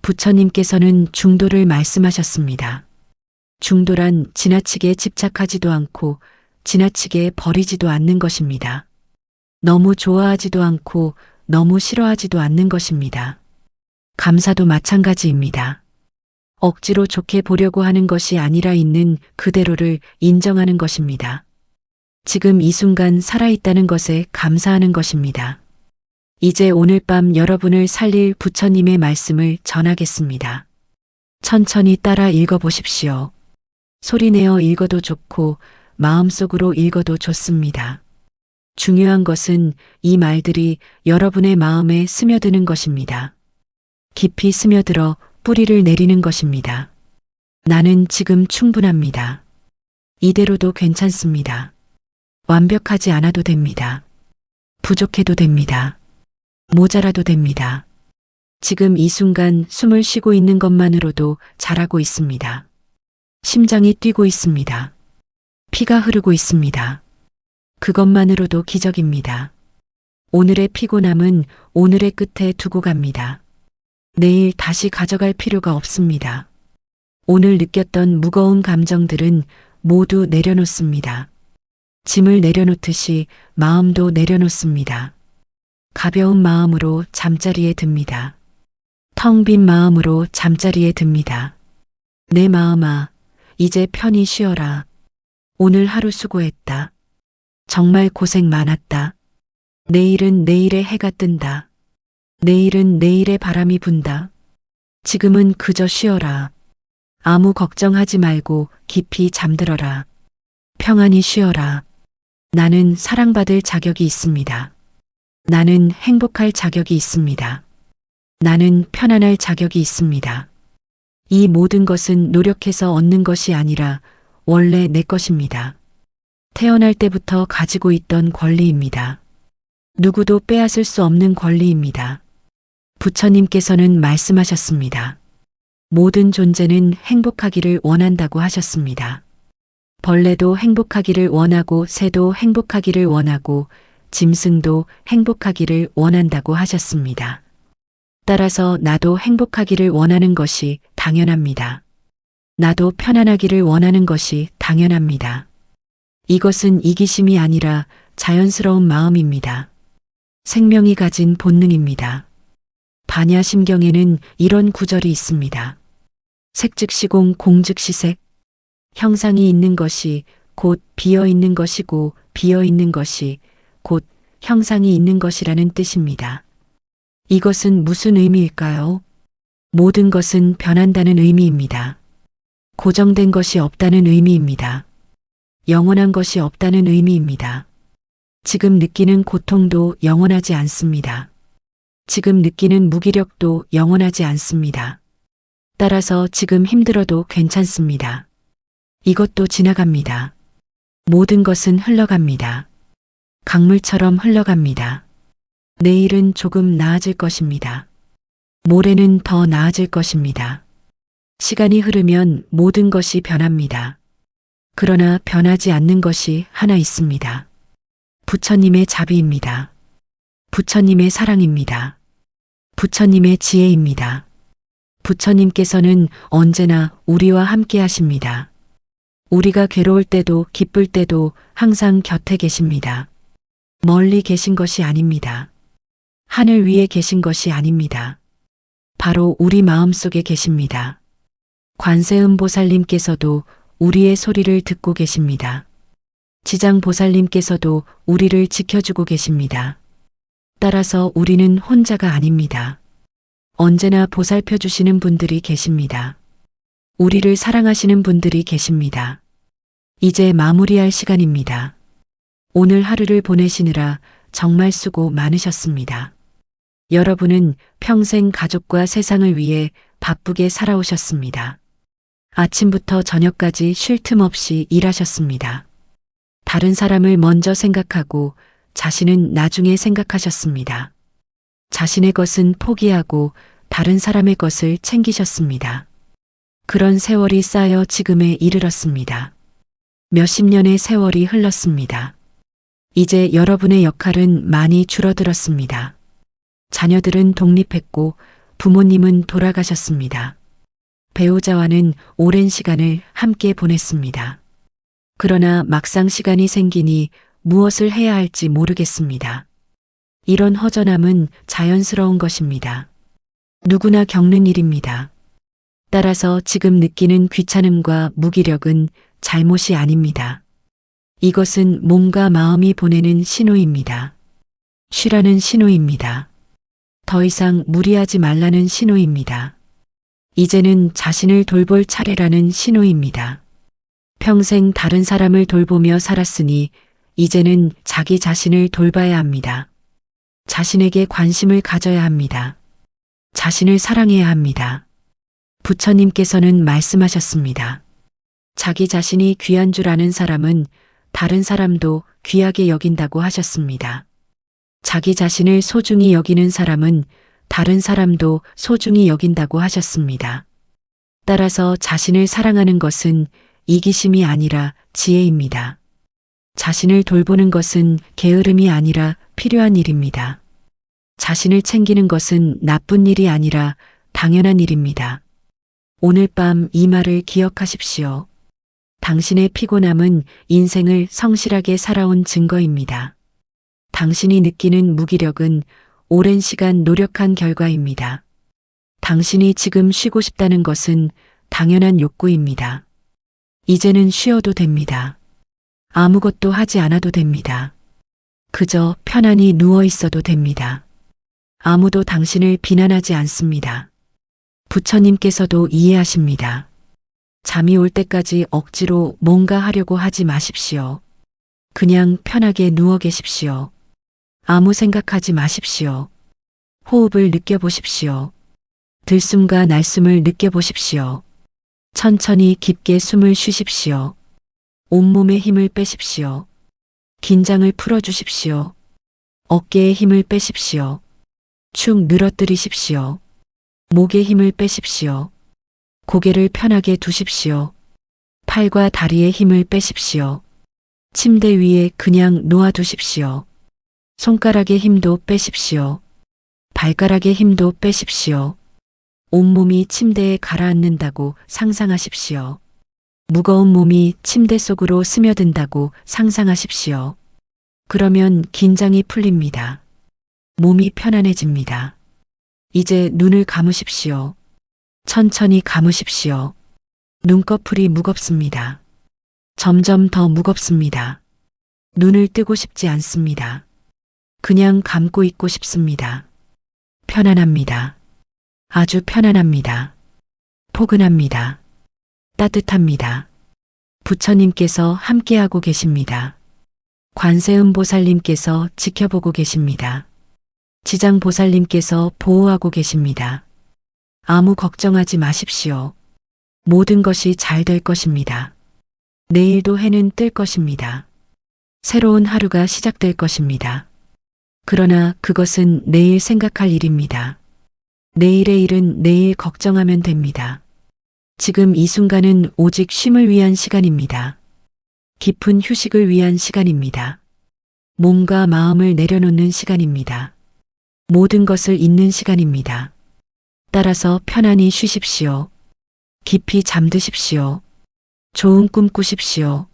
부처님께서는 중도를 말씀하셨습니다. 중도란 지나치게 집착하지도 않고 지나치게 버리지도 않는 것입니다. 너무 좋아하지도 않고 너무 싫어하지도 않는 것입니다. 감사도 마찬가지입니다. 억지로 좋게 보려고 하는 것이 아니라 있는 그대로를 인정하는 것입니다. 지금 이 순간 살아있다는 것에 감사하는 것입니다. 이제 오늘 밤 여러분을 살릴 부처님의 말씀을 전하겠습니다. 천천히 따라 읽어보십시오. 소리내어 읽어도 좋고 마음속으로 읽어도 좋습니다. 중요한 것은 이 말들이 여러분의 마음에 스며드는 것입니다. 깊이 스며들어 뿌리를 내리는 것입니다. 나는 지금 충분합니다. 이대로도 괜찮습니다. 완벽하지 않아도 됩니다. 부족해도 됩니다. 모자라도 됩니다. 지금 이 순간 숨을 쉬고 있는 것만으로도 잘하고 있습니다. 심장이 뛰고 있습니다. 피가 흐르고 있습니다. 그것만으로도 기적입니다. 오늘의 피곤함은 오늘의 끝에 두고 갑니다. 내일 다시 가져갈 필요가 없습니다. 오늘 느꼈던 무거운 감정들은 모두 내려놓습니다. 짐을 내려놓듯이 마음도 내려놓습니다. 가벼운 마음으로 잠자리에 듭니다. 텅 빈 마음으로 잠자리에 듭니다. 내 마음아, 이제 편히 쉬어라. 오늘 하루 수고했다. 정말 고생 많았다. 내일은 내일의 해가 뜬다. 내일은 내일의 바람이 분다. 지금은 그저 쉬어라. 아무 걱정하지 말고 깊이 잠들어라. 평안히 쉬어라. 나는 사랑받을 자격이 있습니다. 나는 행복할 자격이 있습니다. 나는 편안할 자격이 있습니다. 이 모든 것은 노력해서 얻는 것이 아니라 원래 내 것입니다. 태어날 때부터 가지고 있던 권리입니다. 누구도 빼앗을 수 없는 권리입니다. 부처님께서는 말씀하셨습니다. 모든 존재는 행복하기를 원한다고 하셨습니다. 벌레도 행복하기를 원하고 새도 행복하기를 원하고 짐승도 행복하기를 원한다고 하셨습니다. 따라서 나도 행복하기를 원하는 것이 당연합니다. 나도 편안하기를 원하는 것이 당연합니다. 이것은 이기심이 아니라 자연스러운 마음입니다. 생명이 가진 본능입니다. 반야심경에는 이런 구절이 있습니다. 색즉시공 공즉시색. 형상이 있는 것이 곧 비어 있는 것이고 비어 있는 것이 곧 형상이 있는 것이라는 뜻입니다. 이것은 무슨 의미일까요? 모든 것은 변한다는 의미입니다. 고정된 것이 없다는 의미입니다. 영원한 것이 없다는 의미입니다. 지금 느끼는 고통도 영원하지 않습니다. 지금 느끼는 무기력도 영원하지 않습니다. 따라서 지금 힘들어도 괜찮습니다. 이것도 지나갑니다. 모든 것은 흘러갑니다. 강물처럼 흘러갑니다. 내일은 조금 나아질 것입니다. 모레는 더 나아질 것입니다. 시간이 흐르면 모든 것이 변합니다. 그러나 변하지 않는 것이 하나 있습니다. 부처님의 자비입니다. 부처님의 사랑입니다. 부처님의 지혜입니다. 부처님께서는 언제나 우리와 함께 하십니다. 우리가 괴로울 때도 기쁠 때도 항상 곁에 계십니다. 멀리 계신 것이 아닙니다. 하늘 위에 계신 것이 아닙니다. 바로 우리 마음속에 계십니다. 관세음보살님께서도 우리의 소리를 듣고 계십니다. 지장보살님께서도 우리를 지켜주고 계십니다. 따라서 우리는 혼자가 아닙니다. 언제나 보살펴 주시는 분들이 계십니다. 우리를 사랑하시는 분들이 계십니다. 이제 마무리할 시간입니다. 오늘 하루를 보내시느라 정말 수고 많으셨습니다. 여러분은 평생 가족과 세상을 위해 바쁘게 살아오셨습니다. 아침부터 저녁까지 쉴 틈 없이 일하셨습니다. 다른 사람을 먼저 생각하고 자신은 나중에 생각하셨습니다. 자신의 것은 포기하고 다른 사람의 것을 챙기셨습니다. 그런 세월이 쌓여 지금에 이르렀습니다. 몇십 년의 세월이 흘렀습니다. 이제 여러분의 역할은 많이 줄어들었습니다. 자녀들은 독립했고 부모님은 돌아가셨습니다. 배우자와는 오랜 시간을 함께 보냈습니다. 그러나 막상 시간이 생기니 무엇을 해야 할지 모르겠습니다. 이런 허전함은 자연스러운 것입니다. 누구나 겪는 일입니다. 따라서 지금 느끼는 귀찮음과 무기력은 잘못이 아닙니다. 이것은 몸과 마음이 보내는 신호입니다. 쉬라는 신호입니다. 더 이상 무리하지 말라는 신호입니다. 이제는 자신을 돌볼 차례라는 신호입니다. 평생 다른 사람을 돌보며 살았으니 이제는 자기 자신을 돌봐야 합니다. 자신에게 관심을 가져야 합니다. 자신을 사랑해야 합니다. 부처님께서는 말씀하셨습니다. 자기 자신이 귀한 줄 아는 사람은 다른 사람도 귀하게 여긴다고 하셨습니다. 자기 자신을 소중히 여기는 사람은 다른 사람도 소중히 여긴다고 하셨습니다. 따라서 자신을 사랑하는 것은 이기심이 아니라 지혜입니다. 자신을 돌보는 것은 게으름이 아니라 필요한 일입니다. 자신을 챙기는 것은 나쁜 일이 아니라 당연한 일입니다. 오늘 밤 이 말을 기억하십시오. 당신의 피곤함은 인생을 성실하게 살아온 증거입니다. 당신이 느끼는 무기력은 오랜 시간 노력한 결과입니다. 당신이 지금 쉬고 싶다는 것은 당연한 욕구입니다. 이제는 쉬어도 됩니다. 아무것도 하지 않아도 됩니다. 그저 편안히 누워 있어도 됩니다. 아무도 당신을 비난하지 않습니다. 부처님께서도 이해하십니다. 잠이 올 때까지 억지로 뭔가 하려고 하지 마십시오. 그냥 편하게 누워 계십시오. 아무 생각하지 마십시오. 호흡을 느껴보십시오. 들숨과 날숨을 느껴보십시오. 천천히 깊게 숨을 쉬십시오. 온몸에 힘을 빼십시오. 긴장을 풀어주십시오. 어깨에 힘을 빼십시오. 축 늘어뜨리십시오. 목에 힘을 빼십시오. 고개를 편하게 두십시오. 팔과 다리에 힘을 빼십시오. 침대 위에 그냥 놓아두십시오. 손가락에 힘도 빼십시오. 발가락에 힘도 빼십시오. 온몸이 침대에 가라앉는다고 상상하십시오. 무거운 몸이 침대 속으로 스며든다고 상상하십시오. 그러면 긴장이 풀립니다. 몸이 편안해집니다. 이제 눈을 감으십시오. 천천히 감으십시오. 눈꺼풀이 무겁습니다. 점점 더 무겁습니다. 눈을 뜨고 싶지 않습니다. 그냥 감고 있고 싶습니다. 편안합니다. 아주 편안합니다. 포근합니다. 따뜻합니다. 부처님께서 함께하고 계십니다. 관세음보살님께서 지켜보고 계십니다. 지장보살님께서 보호하고 계십니다. 아무 걱정하지 마십시오. 모든 것이 잘 될 것입니다. 내일도 해는 뜰 것입니다. 새로운 하루가 시작될 것입니다. 그러나 그것은 내일 생각할 일입니다. 내일의 일은 내일 걱정하면 됩니다. 지금 이 순간은 오직 쉼을 위한 시간입니다. 깊은 휴식을 위한 시간입니다. 몸과 마음을 내려놓는 시간입니다. 모든 것을 잊는 시간입니다. 따라서 편안히 쉬십시오. 깊이 잠드십시오. 좋은 꿈 꾸십시오.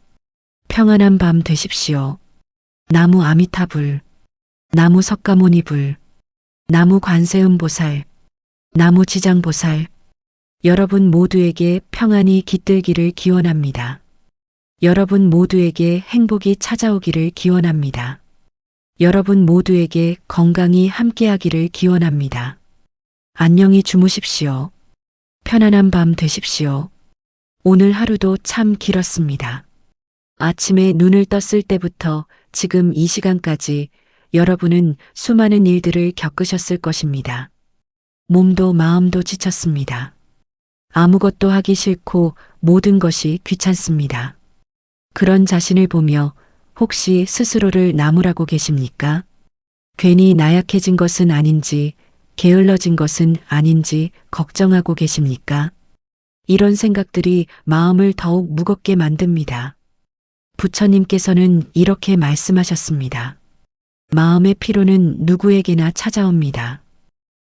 평안한 밤 되십시오. 나무 아미타불, 나무 석가모니불, 나무 관세음보살, 나무 지장보살, 여러분 모두에게 평안이 깃들기를 기원합니다. 여러분 모두에게 행복이 찾아오기를 기원합니다. 여러분 모두에게 건강이 함께하기를 기원합니다. 안녕히 주무십시오. 편안한 밤 되십시오. 오늘 하루도 참 길었습니다. 아침에 눈을 떴을 때부터 지금 이 시간까지 여러분은 수많은 일들을 겪으셨을 것입니다. 몸도 마음도 지쳤습니다. 아무것도 하기 싫고 모든 것이 귀찮습니다. 그런 자신을 보며 혹시 스스로를 나무라고 계십니까? 괜히 나약해진 것은 아닌지, 게을러진 것은 아닌지 걱정하고 계십니까? 이런 생각들이 마음을 더욱 무겁게 만듭니다. 부처님께서는 이렇게 말씀하셨습니다. 마음의 피로는 누구에게나 찾아옵니다.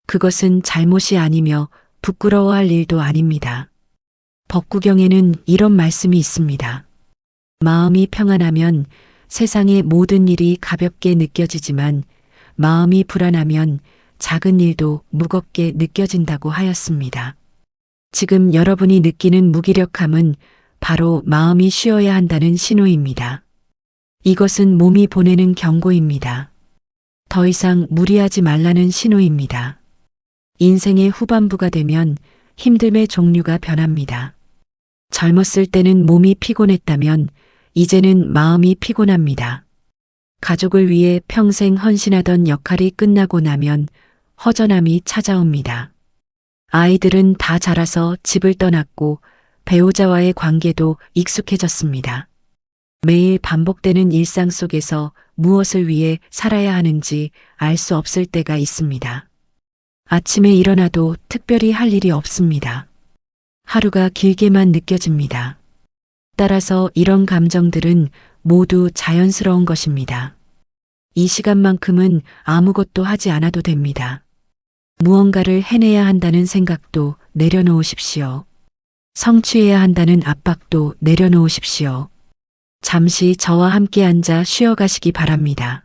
그것은 잘못이 아니며 부끄러워할 일도 아닙니다. 법구경에는 이런 말씀이 있습니다. 마음이 평안하면 세상의 모든 일이 가볍게 느껴지지만 마음이 불안하면 작은 일도 무겁게 느껴진다고 하였습니다. 지금 여러분이 느끼는 무기력함은 바로 마음이 쉬어야 한다는 신호입니다. 이것은 몸이 보내는 경고입니다. 더 이상 무리하지 말라는 신호입니다. 인생의 후반부가 되면 힘듦의 종류가 변합니다. 젊었을 때는 몸이 피곤했다면 이제는 마음이 피곤합니다. 가족을 위해 평생 헌신하던 역할이 끝나고 나면 허전함이 찾아옵니다. 아이들은 다 자라서 집을 떠났고 배우자와의 관계도 익숙해졌습니다. 매일 반복되는 일상 속에서 무엇을 위해 살아야 하는지 알 수 없을 때가 있습니다. 아침에 일어나도 특별히 할 일이 없습니다. 하루가 길게만 느껴집니다. 따라서 이런 감정들은 모두 자연스러운 것입니다. 이 시간만큼은 아무것도 하지 않아도 됩니다. 무언가를 해내야 한다는 생각도 내려놓으십시오. 성취해야 한다는 압박도 내려놓으십시오. 잠시 저와 함께 앉아 쉬어가시기 바랍니다.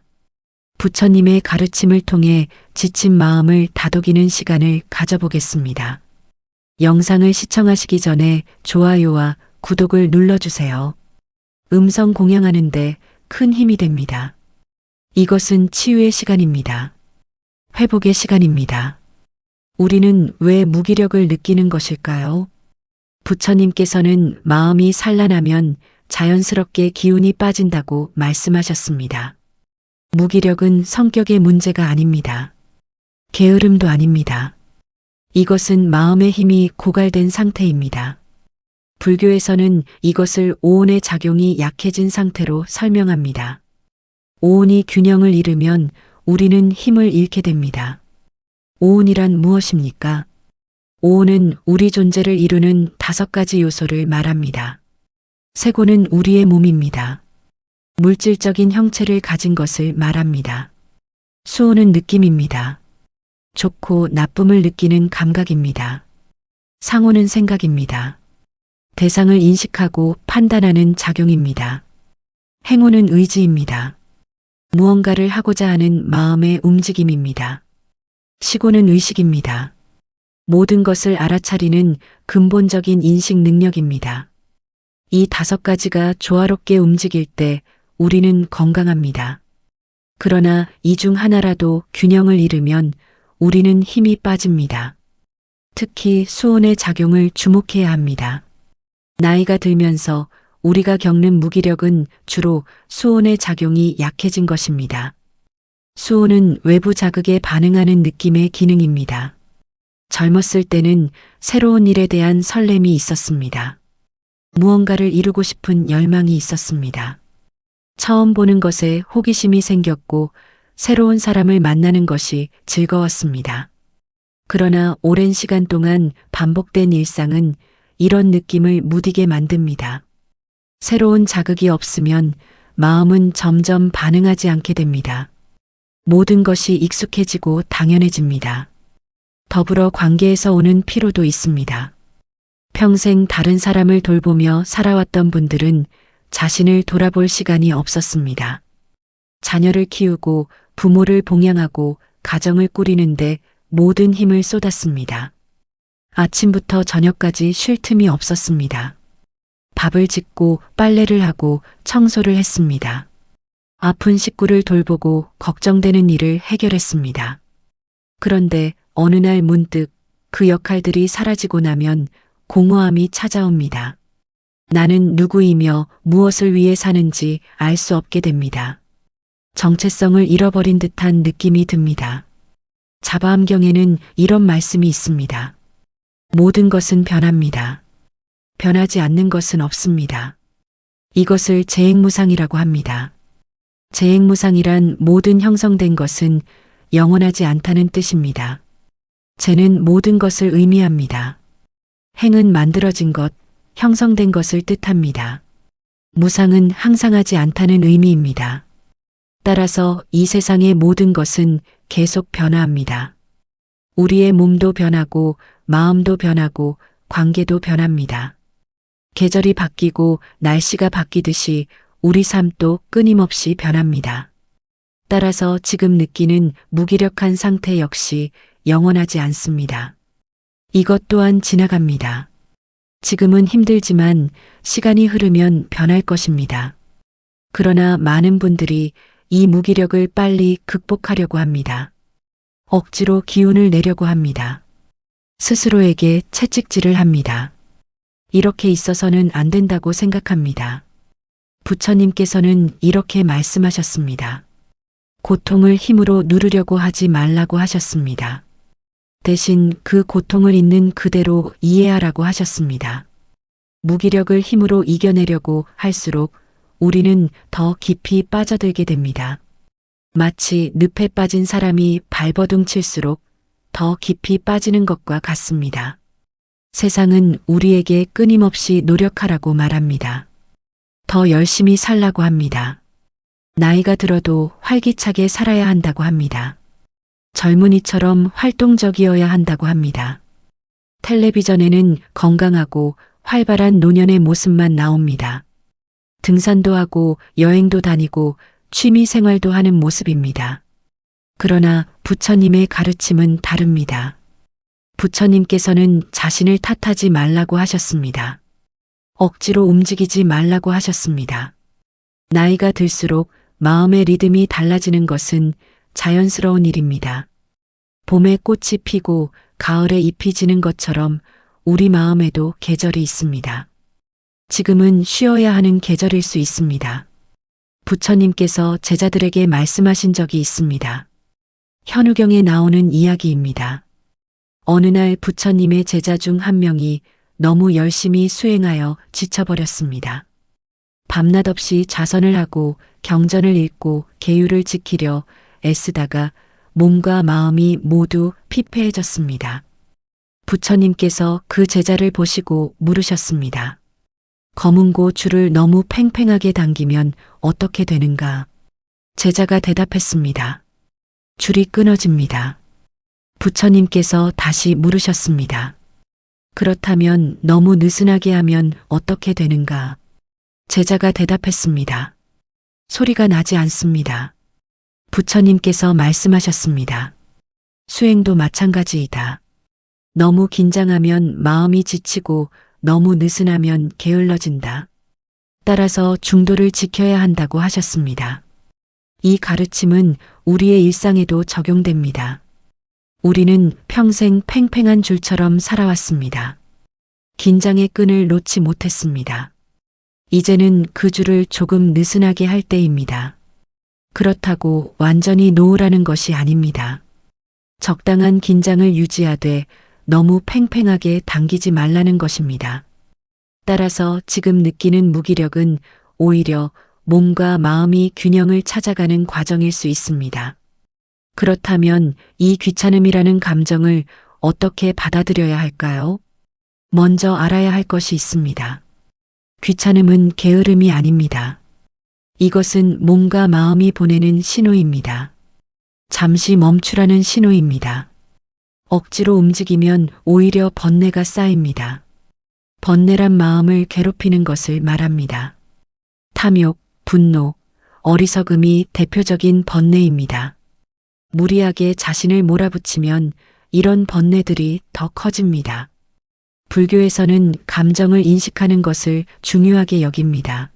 부처님의 가르침을 통해 지친 마음을 다독이는 시간을 가져보겠습니다. 영상을 시청하시기 전에 좋아요와 구독을 눌러주세요. 음성 공양하는데 큰 힘이 됩니다. 이것은 치유의 시간입니다. 회복의 시간입니다. 우리는 왜 무기력을 느끼는 것일까요? 부처님께서는 마음이 산란하면 자연스럽게 기운이 빠진다고 말씀하셨습니다. 무기력은 성격의 문제가 아닙니다. 게으름도 아닙니다. 이것은 마음의 힘이 고갈된 상태입니다. 불교에서는 이것을 오온의 작용이 약해진 상태로 설명합니다. 오온이 균형을 잃으면 우리는 힘을 잃게 됩니다. 오온이란 무엇입니까? 오온은 우리 존재를 이루는 5가지 요소를 말합니다. 쇠고는 우리의 몸입니다. 물질적인 형체를 가진 것을 말합니다. 수온은 느낌입니다. 좋고 나쁨을 느끼는 감각입니다. 상온은 생각입니다. 대상을 인식하고 판단하는 작용입니다. 행온은 의지입니다. 무언가를 하고자 하는 마음의 움직임입니다. 시고는 의식입니다. 모든 것을 알아차리는 근본적인 인식 능력입니다. 이 5가지가 조화롭게 움직일 때 우리는 건강합니다. 그러나 이 중 하나라도 균형을 잃으면 우리는 힘이 빠집니다. 특히 수온의 작용을 주목해야 합니다. 나이가 들면서 우리가 겪는 무기력은 주로 수온의 작용이 약해진 것입니다. 수온은 외부 자극에 반응하는 느낌의 기능입니다. 젊었을 때는 새로운 일에 대한 설렘이 있었습니다. 무언가를 이루고 싶은 열망이 있었습니다. 처음 보는 것에 호기심이 생겼고 새로운 사람을 만나는 것이 즐거웠습니다. 그러나 오랜 시간 동안 반복된 일상은 이런 느낌을 무디게 만듭니다. 새로운 자극이 없으면 마음은 점점 반응하지 않게 됩니다. 모든 것이 익숙해지고 당연해집니다. 더불어 관계에서 오는 피로도 있습니다. 평생 다른 사람을 돌보며 살아왔던 분들은 자신을 돌아볼 시간이 없었습니다. 자녀를 키우고 부모를 봉양하고 가정을 꾸리는데 모든 힘을 쏟았습니다. 아침부터 저녁까지 쉴 틈이 없었습니다. 밥을 짓고 빨래를 하고 청소를 했습니다. 아픈 식구를 돌보고 걱정되는 일을 해결했습니다. 그런데 어느 날 문득 그 역할들이 사라지고 나면 공허함이 찾아옵니다. 나는 누구이며 무엇을 위해 사는지 알 수 없게 됩니다. 정체성을 잃어버린 듯한 느낌이 듭니다. 자바암경에는 이런 말씀이 있습니다. 모든 것은 변합니다. 변하지 않는 것은 없습니다. 이것을 재행무상이라고 합니다. 재행무상이란 모든 형성된 것은 영원하지 않다는 뜻입니다. 재는 모든 것을 의미합니다. 행은 만들어진 것, 형성된 것을 뜻합니다. 무상은 항상하지 않다는 의미입니다. 따라서 이 세상의 모든 것은 계속 변화합니다. 우리의 몸도 변하고 마음도 변하고 관계도 변합니다. 계절이 바뀌고 날씨가 바뀌듯이 우리 삶도 끊임없이 변합니다. 따라서 지금 느끼는 무기력한 상태 역시 영원하지 않습니다. 이것 또한 지나갑니다. 지금은 힘들지만 시간이 흐르면 변할 것입니다. 그러나 많은 분들이 이 무기력을 빨리 극복하려고 합니다. 억지로 기운을 내려고 합니다. 스스로에게 채찍질을 합니다. 이렇게 있어서는 안 된다고 생각합니다. 부처님께서는 이렇게 말씀하셨습니다. 고통을 힘으로 누르려고 하지 말라고 하셨습니다. 대신 그 고통을 있는 그대로 이해하라고 하셨습니다. 무기력을 힘으로 이겨내려고 할수록 우리는 더 깊이 빠져들게 됩니다. 마치 늪에 빠진 사람이 발버둥 칠수록 더 깊이 빠지는 것과 같습니다. 세상은 우리에게 끊임없이 노력하라고 말합니다. 더 열심히 살라고 합니다. 나이가 들어도 활기차게 살아야 한다고 합니다. 젊은이처럼 활동적이어야 한다고 합니다. 텔레비전에는 건강하고 활발한 노년의 모습만 나옵니다. 등산도 하고 여행도 다니고 취미 생활도 하는 모습입니다. 그러나 부처님의 가르침은 다릅니다. 부처님께서는 자신을 탓하지 말라고 하셨습니다. 억지로 움직이지 말라고 하셨습니다. 나이가 들수록 마음의 리듬이 달라지는 것은 자연스러운 일입니다. 봄에 꽃이 피고 가을에 잎이 지는 것처럼 우리 마음에도 계절이 있습니다. 지금은 쉬어야 하는 계절일 수 있습니다. 부처님께서 제자들에게 말씀하신 적이 있습니다. 현우경에 나오는 이야기입니다. 어느 날 부처님의 제자 중 한 명이 너무 열심히 수행하여 지쳐버렸습니다. 밤낮 없이 자선을 하고 경전을 읽고 계율을 지키려 애쓰다가 몸과 마음이 모두 피폐해졌습니다. 부처님께서 그 제자를 보시고 물으셨습니다. 검은고 줄을 너무 팽팽하게 당기면 어떻게 되는가? 제자가 대답했습니다. 줄이 끊어집니다. 부처님께서 다시 물으셨습니다. 그렇다면 너무 느슨하게 하면 어떻게 되는가? 제자가 대답했습니다. 소리가 나지 않습니다. 부처님께서 말씀하셨습니다. 수행도 마찬가지이다. 너무 긴장하면 마음이 지치고 너무 느슨하면 게을러진다. 따라서 중도를 지켜야 한다고 하셨습니다. 이 가르침은 우리의 일상에도 적용됩니다. 우리는 평생 팽팽한 줄처럼 살아왔습니다. 긴장의 끈을 놓지 못했습니다. 이제는 그 줄을 조금 느슨하게 할 때입니다. 그렇다고 완전히 놓으라는 것이 아닙니다. 적당한 긴장을 유지하되 너무 팽팽하게 당기지 말라는 것입니다. 따라서 지금 느끼는 무기력은 오히려 몸과 마음이 균형을 찾아가는 과정일 수 있습니다. 그렇다면 이 귀찮음이라는 감정을 어떻게 받아들여야 할까요? 먼저 알아야 할 것이 있습니다. 귀찮음은 게으름이 아닙니다. 이것은 몸과 마음이 보내는 신호입니다. 잠시 멈추라는 신호입니다. 억지로 움직이면 오히려 번뇌가 쌓입니다. 번뇌란 마음을 괴롭히는 것을 말합니다. 탐욕, 분노, 어리석음이 대표적인 번뇌입니다. 무리하게 자신을 몰아붙이면 이런 번뇌들이 더 커집니다. 불교에서는 감정을 인식하는 것을 중요하게 여깁니다.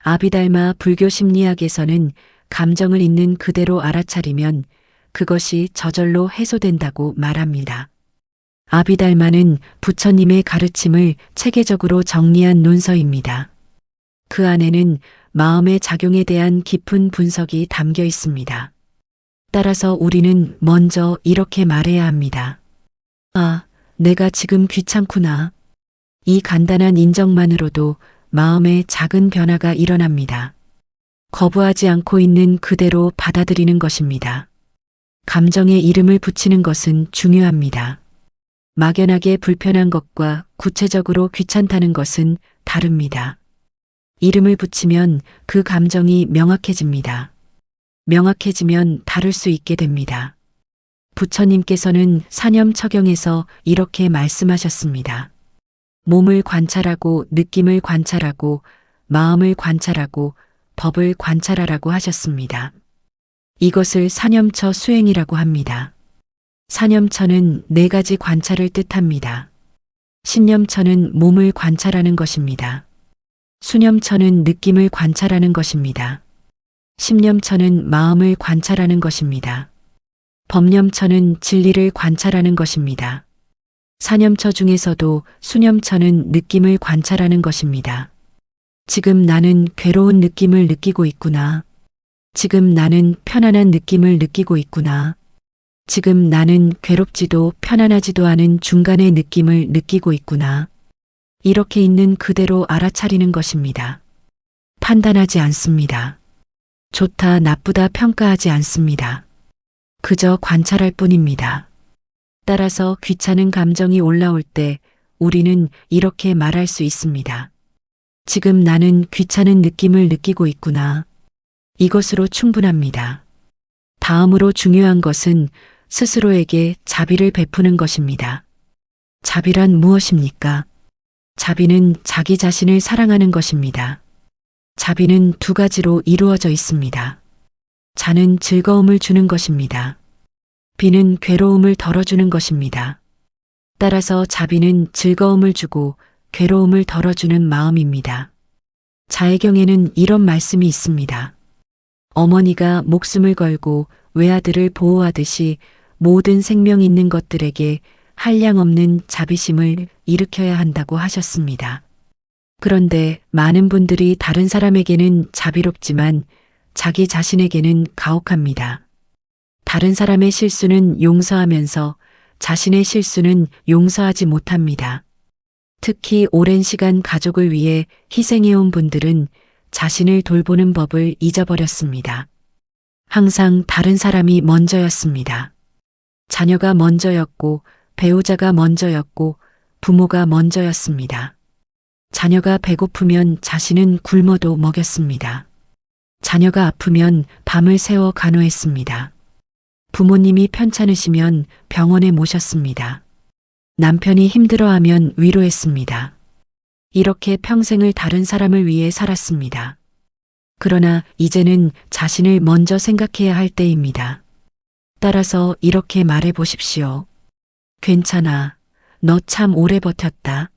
아비달마 불교 심리학에서는 감정을 있는 그대로 알아차리면 그것이 저절로 해소된다고 말합니다. 아비달마는 부처님의 가르침을 체계적으로 정리한 논서입니다. 그 안에는 마음의 작용에 대한 깊은 분석이 담겨 있습니다. 따라서 우리는 먼저 이렇게 말해야 합니다. 아, 내가 지금 귀찮구나. 이 간단한 인정만으로도 마음에 작은 변화가 일어납니다. 거부하지 않고 있는 그대로 받아들이는 것입니다. 감정에 이름을 붙이는 것은 중요합니다. 막연하게 불편한 것과 구체적으로 귀찮다는 것은 다릅니다. 이름을 붙이면 그 감정이 명확해집니다. 명확해지면 다룰 수 있게 됩니다. 부처님께서는 사념처경에서 이렇게 말씀하셨습니다. 몸을 관찰하고 느낌을 관찰하고 마음을 관찰하고 법을 관찰하라고 하셨습니다. 이것을 사념처 수행이라고 합니다. 사념처는 4가지 관찰을 뜻합니다. 신념처는 몸을 관찰하는 것입니다. 수념처는 느낌을 관찰하는 것입니다. 심념처는 마음을 관찰하는 것입니다. 법념처는 진리를 관찰하는 것입니다. 사념처 중에서도 수념처는 느낌을 관찰하는 것입니다. 지금 나는 괴로운 느낌을 느끼고 있구나. 지금 나는 편안한 느낌을 느끼고 있구나. 지금 나는 괴롭지도 편안하지도 않은 중간의 느낌을 느끼고 있구나. 이렇게 있는 그대로 알아차리는 것입니다. 판단하지 않습니다. 좋다, 나쁘다 평가하지 않습니다. 그저 관찰할 뿐입니다. 따라서 귀찮은 감정이 올라올 때 우리는 이렇게 말할 수 있습니다. 지금 나는 귀찮은 느낌을 느끼고 있구나. 이것으로 충분합니다. 다음으로 중요한 것은 스스로에게 자비를 베푸는 것입니다. 자비란 무엇입니까? 자비는 자기 자신을 사랑하는 것입니다. 자비는 2가지로 이루어져 있습니다. 자는 즐거움을 주는 것입니다. 비는 괴로움을 덜어주는 것입니다. 따라서 자비는 즐거움을 주고 괴로움을 덜어주는 마음입니다. 자애경에는 이런 말씀이 있습니다. 어머니가 목숨을 걸고 외아들을 보호하듯이 모든 생명 있는 것들에게 한량없는 자비심을 일으켜야 한다고 하셨습니다. 그런데 많은 분들이 다른 사람에게는 자비롭지만 자기 자신에게는 가혹합니다. 다른 사람의 실수는 용서하면서 자신의 실수는 용서하지 못합니다. 특히 오랜 시간 가족을 위해 희생해온 분들은 자신을 돌보는 법을 잊어버렸습니다. 항상 다른 사람이 먼저였습니다. 자녀가 먼저였고, 배우자가 먼저였고, 부모가 먼저였습니다. 자녀가 배고프면 자신은 굶어도 먹였습니다. 자녀가 아프면 밤을 새워 간호했습니다. 부모님이 편찮으시면 병원에 모셨습니다. 남편이 힘들어하면 위로했습니다. 이렇게 평생을 다른 사람을 위해 살았습니다. 그러나 이제는 자신을 먼저 생각해야 할 때입니다. 따라서 이렇게 말해 보십시오. 괜찮아. 너 참 오래 버텼다.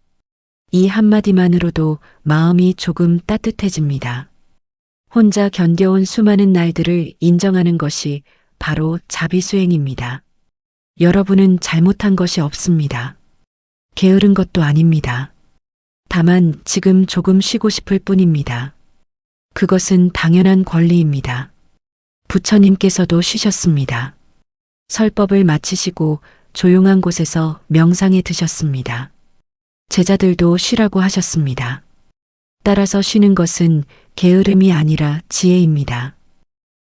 이 한마디만으로도 마음이 조금 따뜻해집니다. 혼자 견뎌온 수많은 날들을 인정하는 것이 바로 자비수행입니다. 여러분은 잘못한 것이 없습니다. 게으른 것도 아닙니다. 다만 지금 조금 쉬고 싶을 뿐입니다. 그것은 당연한 권리입니다. 부처님께서도 쉬셨습니다. 설법을 마치시고 조용한 곳에서 명상에 드셨습니다. 제자들도 쉬라고 하셨습니다. 따라서 쉬는 것은 게으름이 아니라 지혜입니다.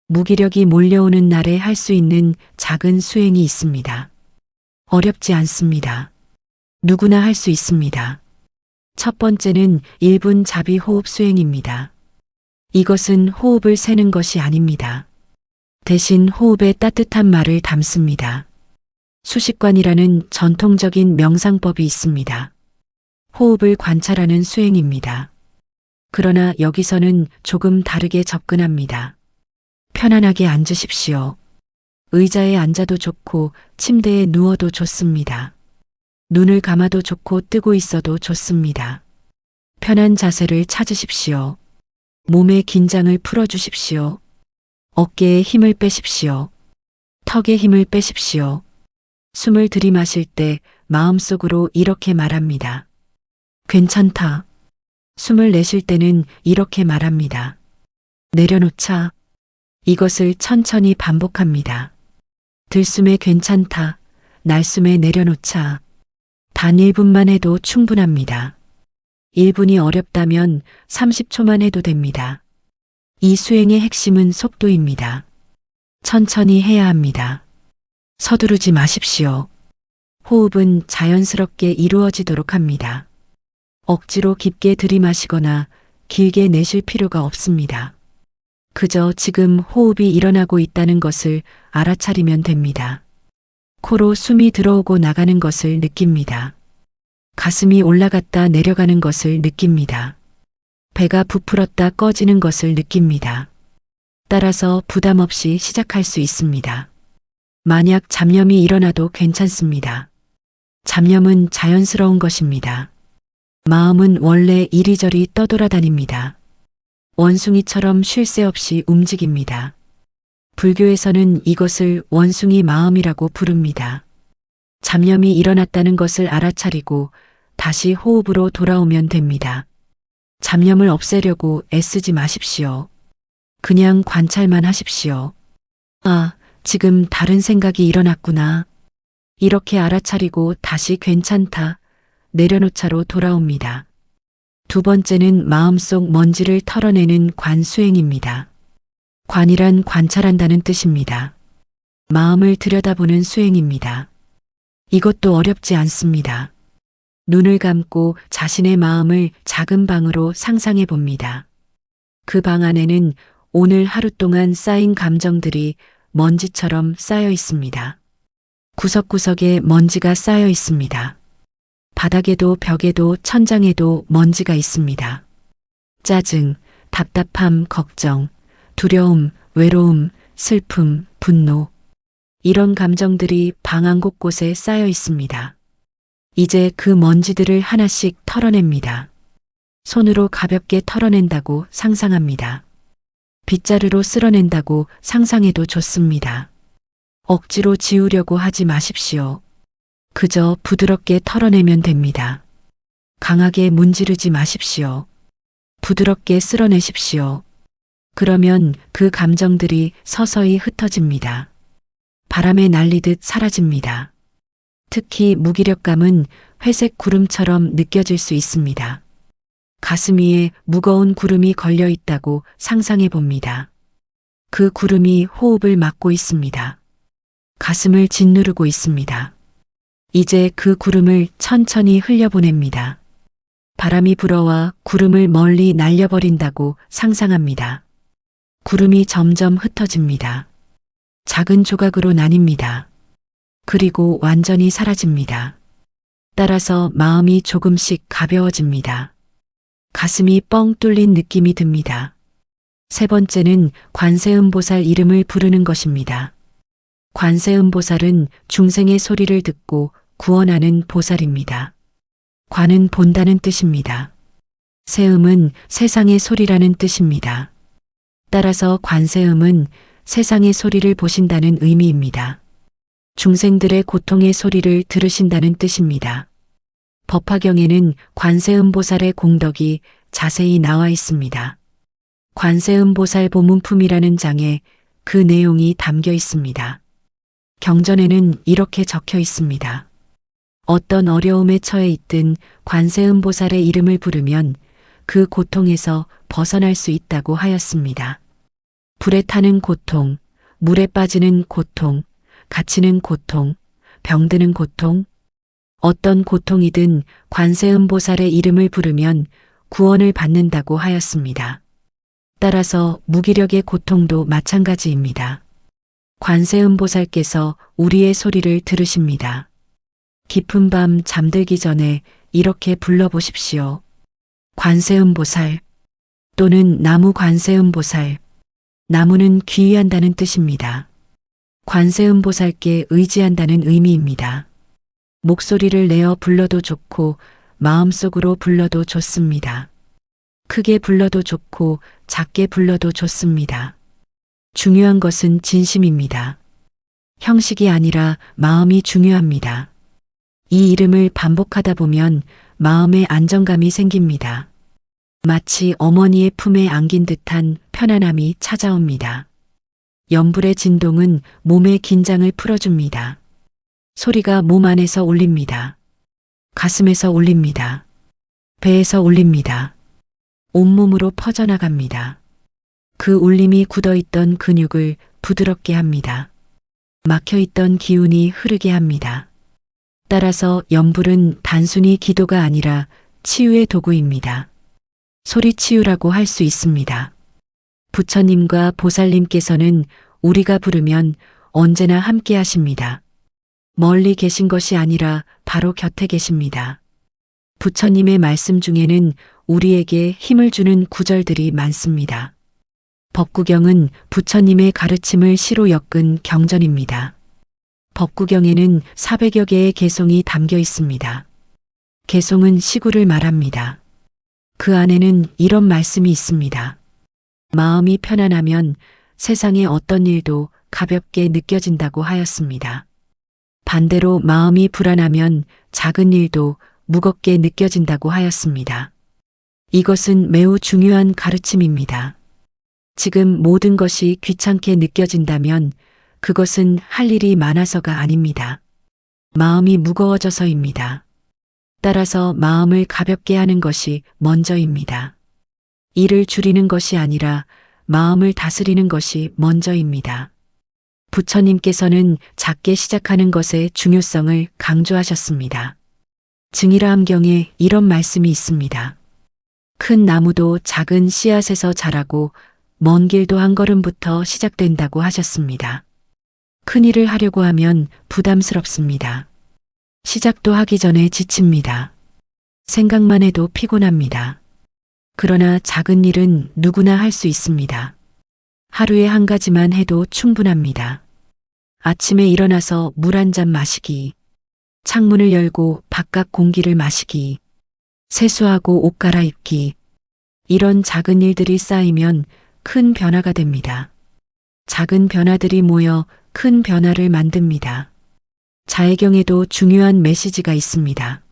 무기력이 몰려오는 날에 할 수 있는 작은 수행이 있습니다. 어렵지 않습니다. 누구나 할 수 있습니다. 첫 번째는 1분 자비 호흡 수행입니다. 이것은 호흡을 세는 것이 아닙니다. 대신 호흡에 따뜻한 말을 담습니다. 수식관이라는 전통적인 명상법이 있습니다. 호흡을 관찰하는 수행입니다. 그러나 여기서는 조금 다르게 접근합니다. 편안하게 앉으십시오. 의자에 앉아도 좋고 침대에 누워도 좋습니다. 눈을 감아도 좋고 뜨고 있어도 좋습니다. 편한 자세를 찾으십시오. 몸의 긴장을 풀어주십시오. 어깨에 힘을 빼십시오. 턱에 힘을 빼십시오. 숨을 들이마실 때 마음속으로 이렇게 말합니다. 괜찮다. 숨을 내쉴 때는 이렇게 말합니다. 내려놓자. 이것을 천천히 반복합니다. 들숨에 괜찮다. 날숨에 내려놓자. 단 1분만 해도 충분합니다. 1분이 어렵다면 30초만 해도 됩니다. 이 수행의 핵심은 속도입니다. 천천히 해야 합니다. 서두르지 마십시오. 호흡은 자연스럽게 이루어지도록 합니다. 억지로 깊게 들이마시거나 길게 내쉴 필요가 없습니다. 그저 지금 호흡이 일어나고 있다는 것을 알아차리면 됩니다. 코로 숨이 들어오고 나가는 것을 느낍니다. 가슴이 올라갔다 내려가는 것을 느낍니다. 배가 부풀었다 꺼지는 것을 느낍니다. 따라서 부담 없이 시작할 수 있습니다. 만약 잡념이 일어나도 괜찮습니다. 잡념은 자연스러운 것입니다. 마음은 원래 이리저리 떠돌아다닙니다. 원숭이처럼 쉴 새 없이 움직입니다. 불교에서는 이것을 원숭이 마음이라고 부릅니다. 잡념이 일어났다는 것을 알아차리고 다시 호흡으로 돌아오면 됩니다. 잡념을 없애려고 애쓰지 마십시오. 그냥 관찰만 하십시오. 아, 지금 다른 생각이 일어났구나. 이렇게 알아차리고 다시 괜찮다. 내려놓자로 돌아옵니다. 두 번째는 마음속 먼지를 털어내는 관수행입니다. 관이란 관찰한다는 뜻입니다. 마음을 들여다보는 수행입니다. 이것도 어렵지 않습니다. 눈을 감고 자신의 마음을 작은 방으로 상상해 봅니다. 그 방 안에는 오늘 하루 동안 쌓인 감정들이 먼지처럼 쌓여 있습니다. 구석구석에 먼지가 쌓여 있습니다. 바닥에도 벽에도 천장에도 먼지가 있습니다. 짜증, 답답함, 걱정, 두려움, 외로움, 슬픔, 분노. 이런 감정들이 방 한 곳곳에 쌓여 있습니다. 이제 그 먼지들을 하나씩 털어냅니다. 손으로 가볍게 털어낸다고 상상합니다. 빗자루로 쓸어낸다고 상상해도 좋습니다. 억지로 지우려고 하지 마십시오. 그저 부드럽게 털어내면 됩니다. 강하게 문지르지 마십시오. 부드럽게 쓸어내십시오. 그러면 그 감정들이 서서히 흩어집니다. 바람에 날리듯 사라집니다. 특히 무기력감은 회색 구름처럼 느껴질 수 있습니다. 가슴 위에 무거운 구름이 걸려 있다고 상상해 봅니다. 그 구름이 호흡을 막고 있습니다. 가슴을 짓누르고 있습니다. 이제 그 구름을 천천히 흘려보냅니다. 바람이 불어와 구름을 멀리 날려버린다고 상상합니다. 구름이 점점 흩어집니다. 작은 조각으로 나뉩니다. 그리고 완전히 사라집니다. 따라서 마음이 조금씩 가벼워집니다. 가슴이 뻥 뚫린 느낌이 듭니다. 세 번째는 관세음보살 이름을 부르는 것입니다. 관세음보살은 중생의 소리를 듣고 구원하는 보살입니다. 관은 본다는 뜻입니다. 세음은 세상의 소리라는 뜻입니다. 따라서 관세음은 세상의 소리를 보신다는 의미입니다. 중생들의 고통의 소리를 들으신다는 뜻입니다. 법화경에는 관세음보살의 공덕이 자세히 나와 있습니다. 관세음보살 보문품이라는 장에 그 내용이 담겨 있습니다. 경전에는 이렇게 적혀 있습니다. 어떤 어려움에 처해 있든 관세음보살의 이름을 부르면 그 고통에서 벗어날 수 있다고 하였습니다. 불에 타는 고통, 물에 빠지는 고통, 갇히는 고통, 병드는 고통, 어떤 고통이든 관세음보살의 이름을 부르면 구원을 받는다고 하였습니다. 따라서 무기력의 고통도 마찬가지입니다. 관세음보살께서 우리의 소리를 들으십니다. 깊은 밤 잠들기 전에 이렇게 불러보십시오. 관세음보살 또는 나무 관세음보살. 나무는 귀의한다는 뜻입니다. 관세음보살께 의지한다는 의미입니다. 목소리를 내어 불러도 좋고 마음속으로 불러도 좋습니다. 크게 불러도 좋고 작게 불러도 좋습니다. 중요한 것은 진심입니다. 형식이 아니라 마음이 중요합니다. 이 이름을 반복하다 보면 마음에 안정감이 생깁니다. 마치 어머니의 품에 안긴 듯한 편안함이 찾아옵니다. 연불의 진동은 몸의 긴장을 풀어줍니다. 소리가 몸 안에서 울립니다. 가슴에서 울립니다. 배에서 울립니다. 온몸으로 퍼져나갑니다. 그 울림이 굳어있던 근육을 부드럽게 합니다. 막혀있던 기운이 흐르게 합니다. 따라서 연불은 단순히 기도가 아니라 치유의 도구입니다. 소리치유라고 할 수 있습니다. 부처님과 보살님께서는 우리가 부르면 언제나 함께 하십니다. 멀리 계신 것이 아니라 바로 곁에 계십니다. 부처님의 말씀 중에는 우리에게 힘을 주는 구절들이 많습니다. 법구경은 부처님의 가르침을 시로 엮은 경전입니다. 법구경에는 400여 개의 개송이 담겨 있습니다. 개송은 시구를 말합니다. 그 안에는 이런 말씀이 있습니다. 마음이 편안하면 세상의 어떤 일도 가볍게 느껴진다고 하였습니다. 반대로 마음이 불안하면 작은 일도 무겁게 느껴진다고 하였습니다. 이것은 매우 중요한 가르침입니다. 지금 모든 것이 귀찮게 느껴진다면 그것은 할 일이 많아서가 아닙니다. 마음이 무거워져서입니다. 따라서 마음을 가볍게 하는 것이 먼저입니다. 일을 줄이는 것이 아니라 마음을 다스리는 것이 먼저입니다. 부처님께서는 작게 시작하는 것의 중요성을 강조하셨습니다. 증일화암경에 이런 말씀이 있습니다. 큰 나무도 작은 씨앗에서 자라고 먼 길도 한 걸음부터 시작된다고 하셨습니다. 큰 일을 하려고 하면 부담스럽습니다. 시작도 하기 전에 지칩니다. 생각만 해도 피곤합니다. 그러나 작은 일은 누구나 할 수 있습니다. 하루에 한 가지만 해도 충분합니다. 아침에 일어나서 물 한 잔 마시기, 창문을 열고 바깥 공기를 마시기, 세수하고 옷 갈아입기, 이런 작은 일들이 쌓이면 큰 변화가 됩니다. 작은 변화들이 모여 큰 변화를 만듭니다. 자해경에도 중요한 메시지가 있습니다.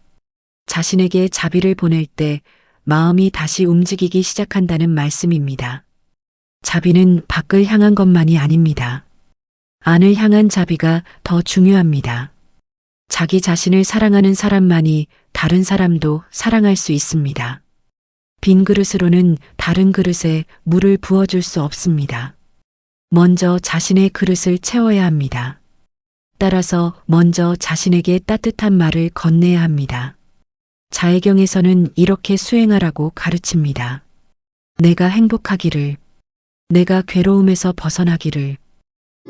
자신에게 자비를 보낼 때 마음이 다시 움직이기 시작한다는 말씀입니다. 자비는 밖을 향한 것만이 아닙니다. 안을 향한 자비가 더 중요합니다. 자기 자신을 사랑하는 사람만이 다른 사람도 사랑할 수 있습니다. 빈 그릇으로는 다른 그릇에 물을 부어줄 수 없습니다. 먼저 자신의 그릇을 채워야 합니다. 따라서 먼저 자신에게 따뜻한 말을 건네야 합니다. 자해경에서는 이렇게 수행하라고 가르칩니다. 내가 행복하기를, 내가 괴로움에서 벗어나기를,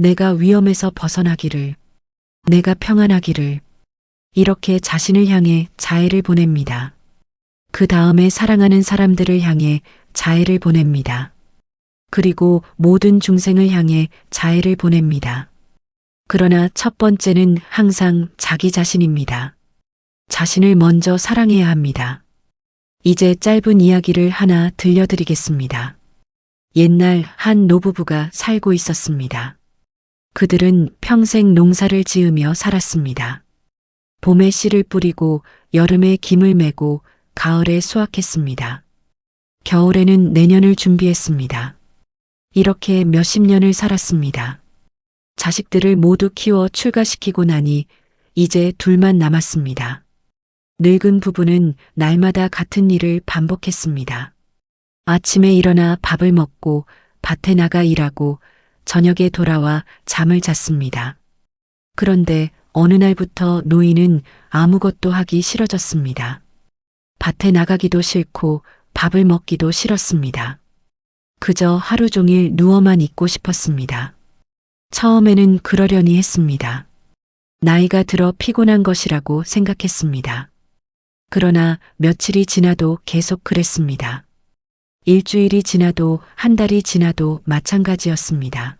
내가 위험에서 벗어나기를, 내가 평안하기를, 이렇게 자신을 향해 자해를 보냅니다. 그 다음에 사랑하는 사람들을 향해 자해를 보냅니다. 그리고 모든 중생을 향해 자해를 보냅니다. 그러나 첫 번째는 항상 자기 자신입니다. 자신을 먼저 사랑해야 합니다. 이제 짧은 이야기를 하나 들려드리겠습니다. 옛날 한 노부부가 살고 있었습니다. 그들은 평생 농사를 지으며 살았습니다. 봄에 씨를 뿌리고 여름에 김을 메고 가을에 수확했습니다. 겨울에는 내년을 준비했습니다. 이렇게 몇십 년을 살았습니다. 자식들을 모두 키워 출가시키고 나니 이제 둘만 남았습니다. 늙은 부부는 날마다 같은 일을 반복했습니다. 아침에 일어나 밥을 먹고 밭에 나가 일하고 저녁에 돌아와 잠을 잤습니다. 그런데 어느 날부터 노인은 아무것도 하기 싫어졌습니다. 밭에 나가기도 싫고 밥을 먹기도 싫었습니다. 그저 하루 종일 누워만 있고 싶었습니다. 처음에는 그러려니 했습니다. 나이가 들어 피곤한 것이라고 생각했습니다. 그러나 며칠이 지나도 계속 그랬습니다. 일주일이 지나도 한 달이 지나도 마찬가지였습니다.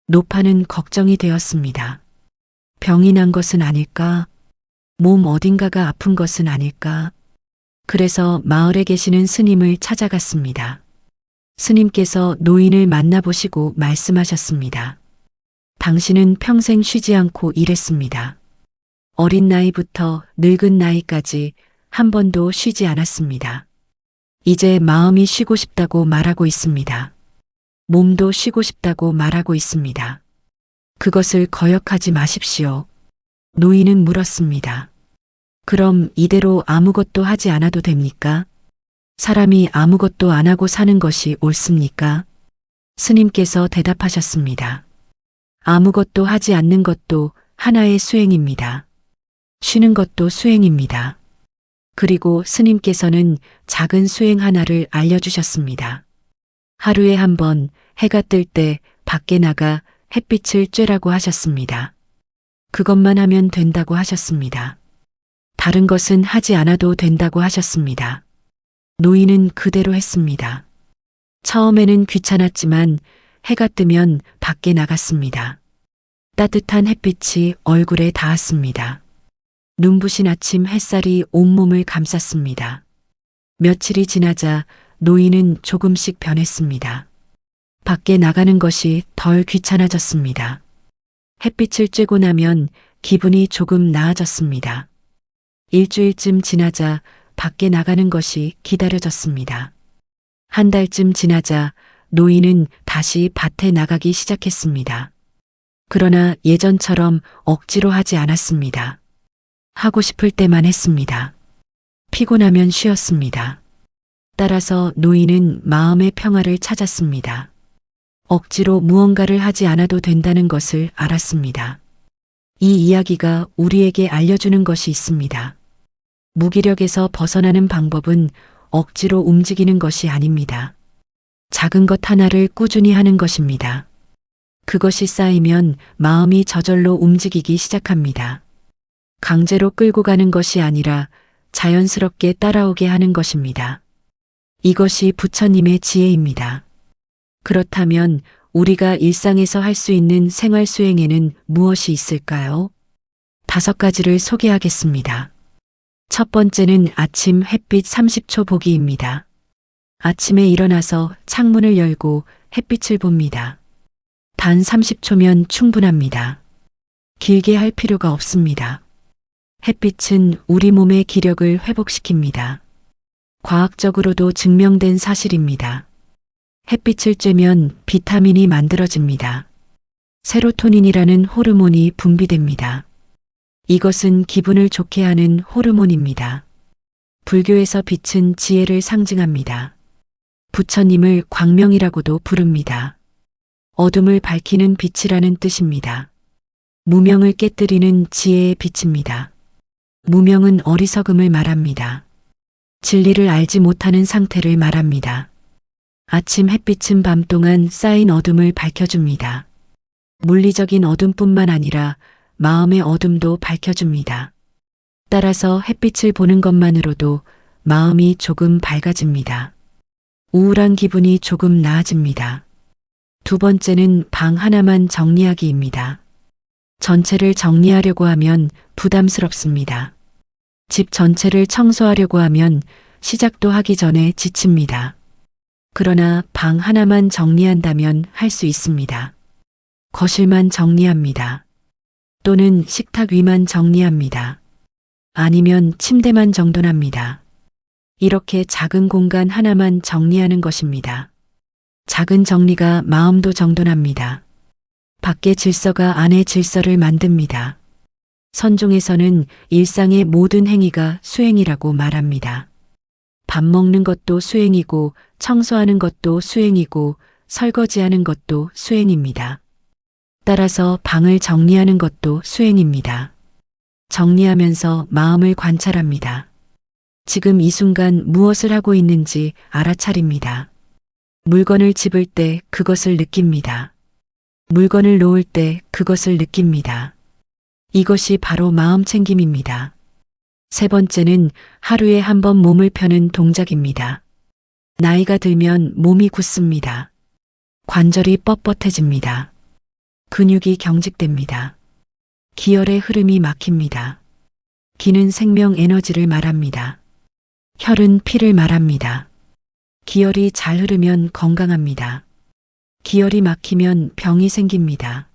노파는 걱정이 되었습니다. 병이 난 것은 아닐까? 몸 어딘가가 아픈 것은 아닐까? 그래서 마을에 계시는 스님을 찾아갔습니다. 스님께서 노인을 만나보시고 말씀하셨습니다. 당신은 평생 쉬지 않고 일했습니다. 어린 나이부터 늙은 나이까지 한 번도 쉬지 않았습니다. 이제 마음이 쉬고 싶다고 말하고 있습니다. 몸도 쉬고 싶다고 말하고 있습니다. 그것을 거역하지 마십시오. 노인은 물었습니다. 그럼 이대로 아무것도 하지 않아도 됩니까? 사람이 아무것도 안 하고 사는 것이 옳습니까? 스님께서 대답하셨습니다. 아무것도 하지 않는 것도 하나의 수행입니다. 쉬는 것도 수행입니다. 그리고 스님께서는 작은 수행 하나를 알려주셨습니다. 하루에 한 번 해가 뜰 때 밖에 나가 햇빛을 쬐라고 하셨습니다. 그것만 하면 된다고 하셨습니다. 다른 것은 하지 않아도 된다고 하셨습니다. 노인은 그대로 했습니다. 처음에는 귀찮았지만 해가 뜨면 밖에 나갔습니다. 따뜻한 햇빛이 얼굴에 닿았습니다. 눈부신 아침 햇살이 온몸을 감쌌습니다. 며칠이 지나자 노인은 조금씩 변했습니다. 밖에 나가는 것이 덜 귀찮아졌습니다. 햇빛을 쬐고 나면 기분이 조금 나아졌습니다. 일주일쯤 지나자 밖에 나가는 것이 기다려졌습니다. 한 달쯤 지나자 노인은 다시 밭에 나가기 시작했습니다. 그러나 예전처럼 억지로 하지 않았습니다. 하고 싶을 때만 했습니다. 피곤하면 쉬었습니다. 따라서 노인은 마음의 평화를 찾았습니다. 억지로 무언가를 하지 않아도 된다는 것을 알았습니다. 이 이야기가 우리에게 알려주는 것이 있습니다. 무기력에서 벗어나는 방법은 억지로 움직이는 것이 아닙니다. 작은 것 하나를 꾸준히 하는 것입니다. 그것이 쌓이면 마음이 저절로 움직이기 시작합니다. 강제로 끌고 가는 것이 아니라 자연스럽게 따라오게 하는 것입니다. 이것이 부처님의 지혜입니다. 그렇다면 우리가 일상에서 할 수 있는 생활 수행에는 무엇이 있을까요? 5가지를 소개하겠습니다. 첫 번째는 아침 햇빛 30초 보기입니다. 아침에 일어나서 창문을 열고 햇빛을 봅니다. 단 30초면 충분합니다. 길게 할 필요가 없습니다. 햇빛은 우리 몸의 기력을 회복시킵니다. 과학적으로도 증명된 사실입니다. 햇빛을 쬐면 비타민이 만들어집니다. 세로토닌이라는 호르몬이 분비됩니다. 이것은 기분을 좋게 하는 호르몬입니다. 불교에서 빛은 지혜를 상징합니다. 부처님을 광명이라고도 부릅니다. 어둠을 밝히는 빛이라는 뜻입니다. 무명을 깨뜨리는 지혜의 빛입니다. 무명은 어리석음을 말합니다. 진리를 알지 못하는 상태를 말합니다. 아침 햇빛은 밤 동안 쌓인 어둠을 밝혀줍니다. 물리적인 어둠뿐만 아니라 마음의 어둠도 밝혀줍니다. 따라서 햇빛을 보는 것만으로도 마음이 조금 밝아집니다. 우울한 기분이 조금 나아집니다. 두 번째는 방 하나만 정리하기입니다. 전체를 정리하려고 하면 부담스럽습니다. 집 전체를 청소하려고 하면 시작도 하기 전에 지칩니다. 그러나 방 하나만 정리한다면 할 수 있습니다. 거실만 정리합니다. 또는 식탁 위만 정리합니다. 아니면 침대만 정돈합니다. 이렇게 작은 공간 하나만 정리하는 것입니다. 작은 정리가 마음도 정돈합니다. 밖의 질서가 안의 질서를 만듭니다. 선종에서는 일상의 모든 행위가 수행이라고 말합니다. 밥 먹는 것도 수행이고 청소하는 것도 수행이고 설거지하는 것도 수행입니다. 따라서 방을 정리하는 것도 수행입니다. 정리하면서 마음을 관찰합니다. 지금 이 순간 무엇을 하고 있는지 알아차립니다. 물건을 집을 때 그것을 느낍니다. 물건을 놓을 때 그것을 느낍니다. 이것이 바로 마음 챙김입니다. 세 번째는 하루에 한 번 몸을 펴는 동작입니다. 나이가 들면 몸이 굳습니다. 관절이 뻣뻣해집니다. 근육이 경직됩니다. 기혈의 흐름이 막힙니다. 기는 생명 에너지를 말합니다. 혈은 피를 말합니다. 기혈이 잘 흐르면 건강합니다. 기혈이 막히면 병이 생깁니다.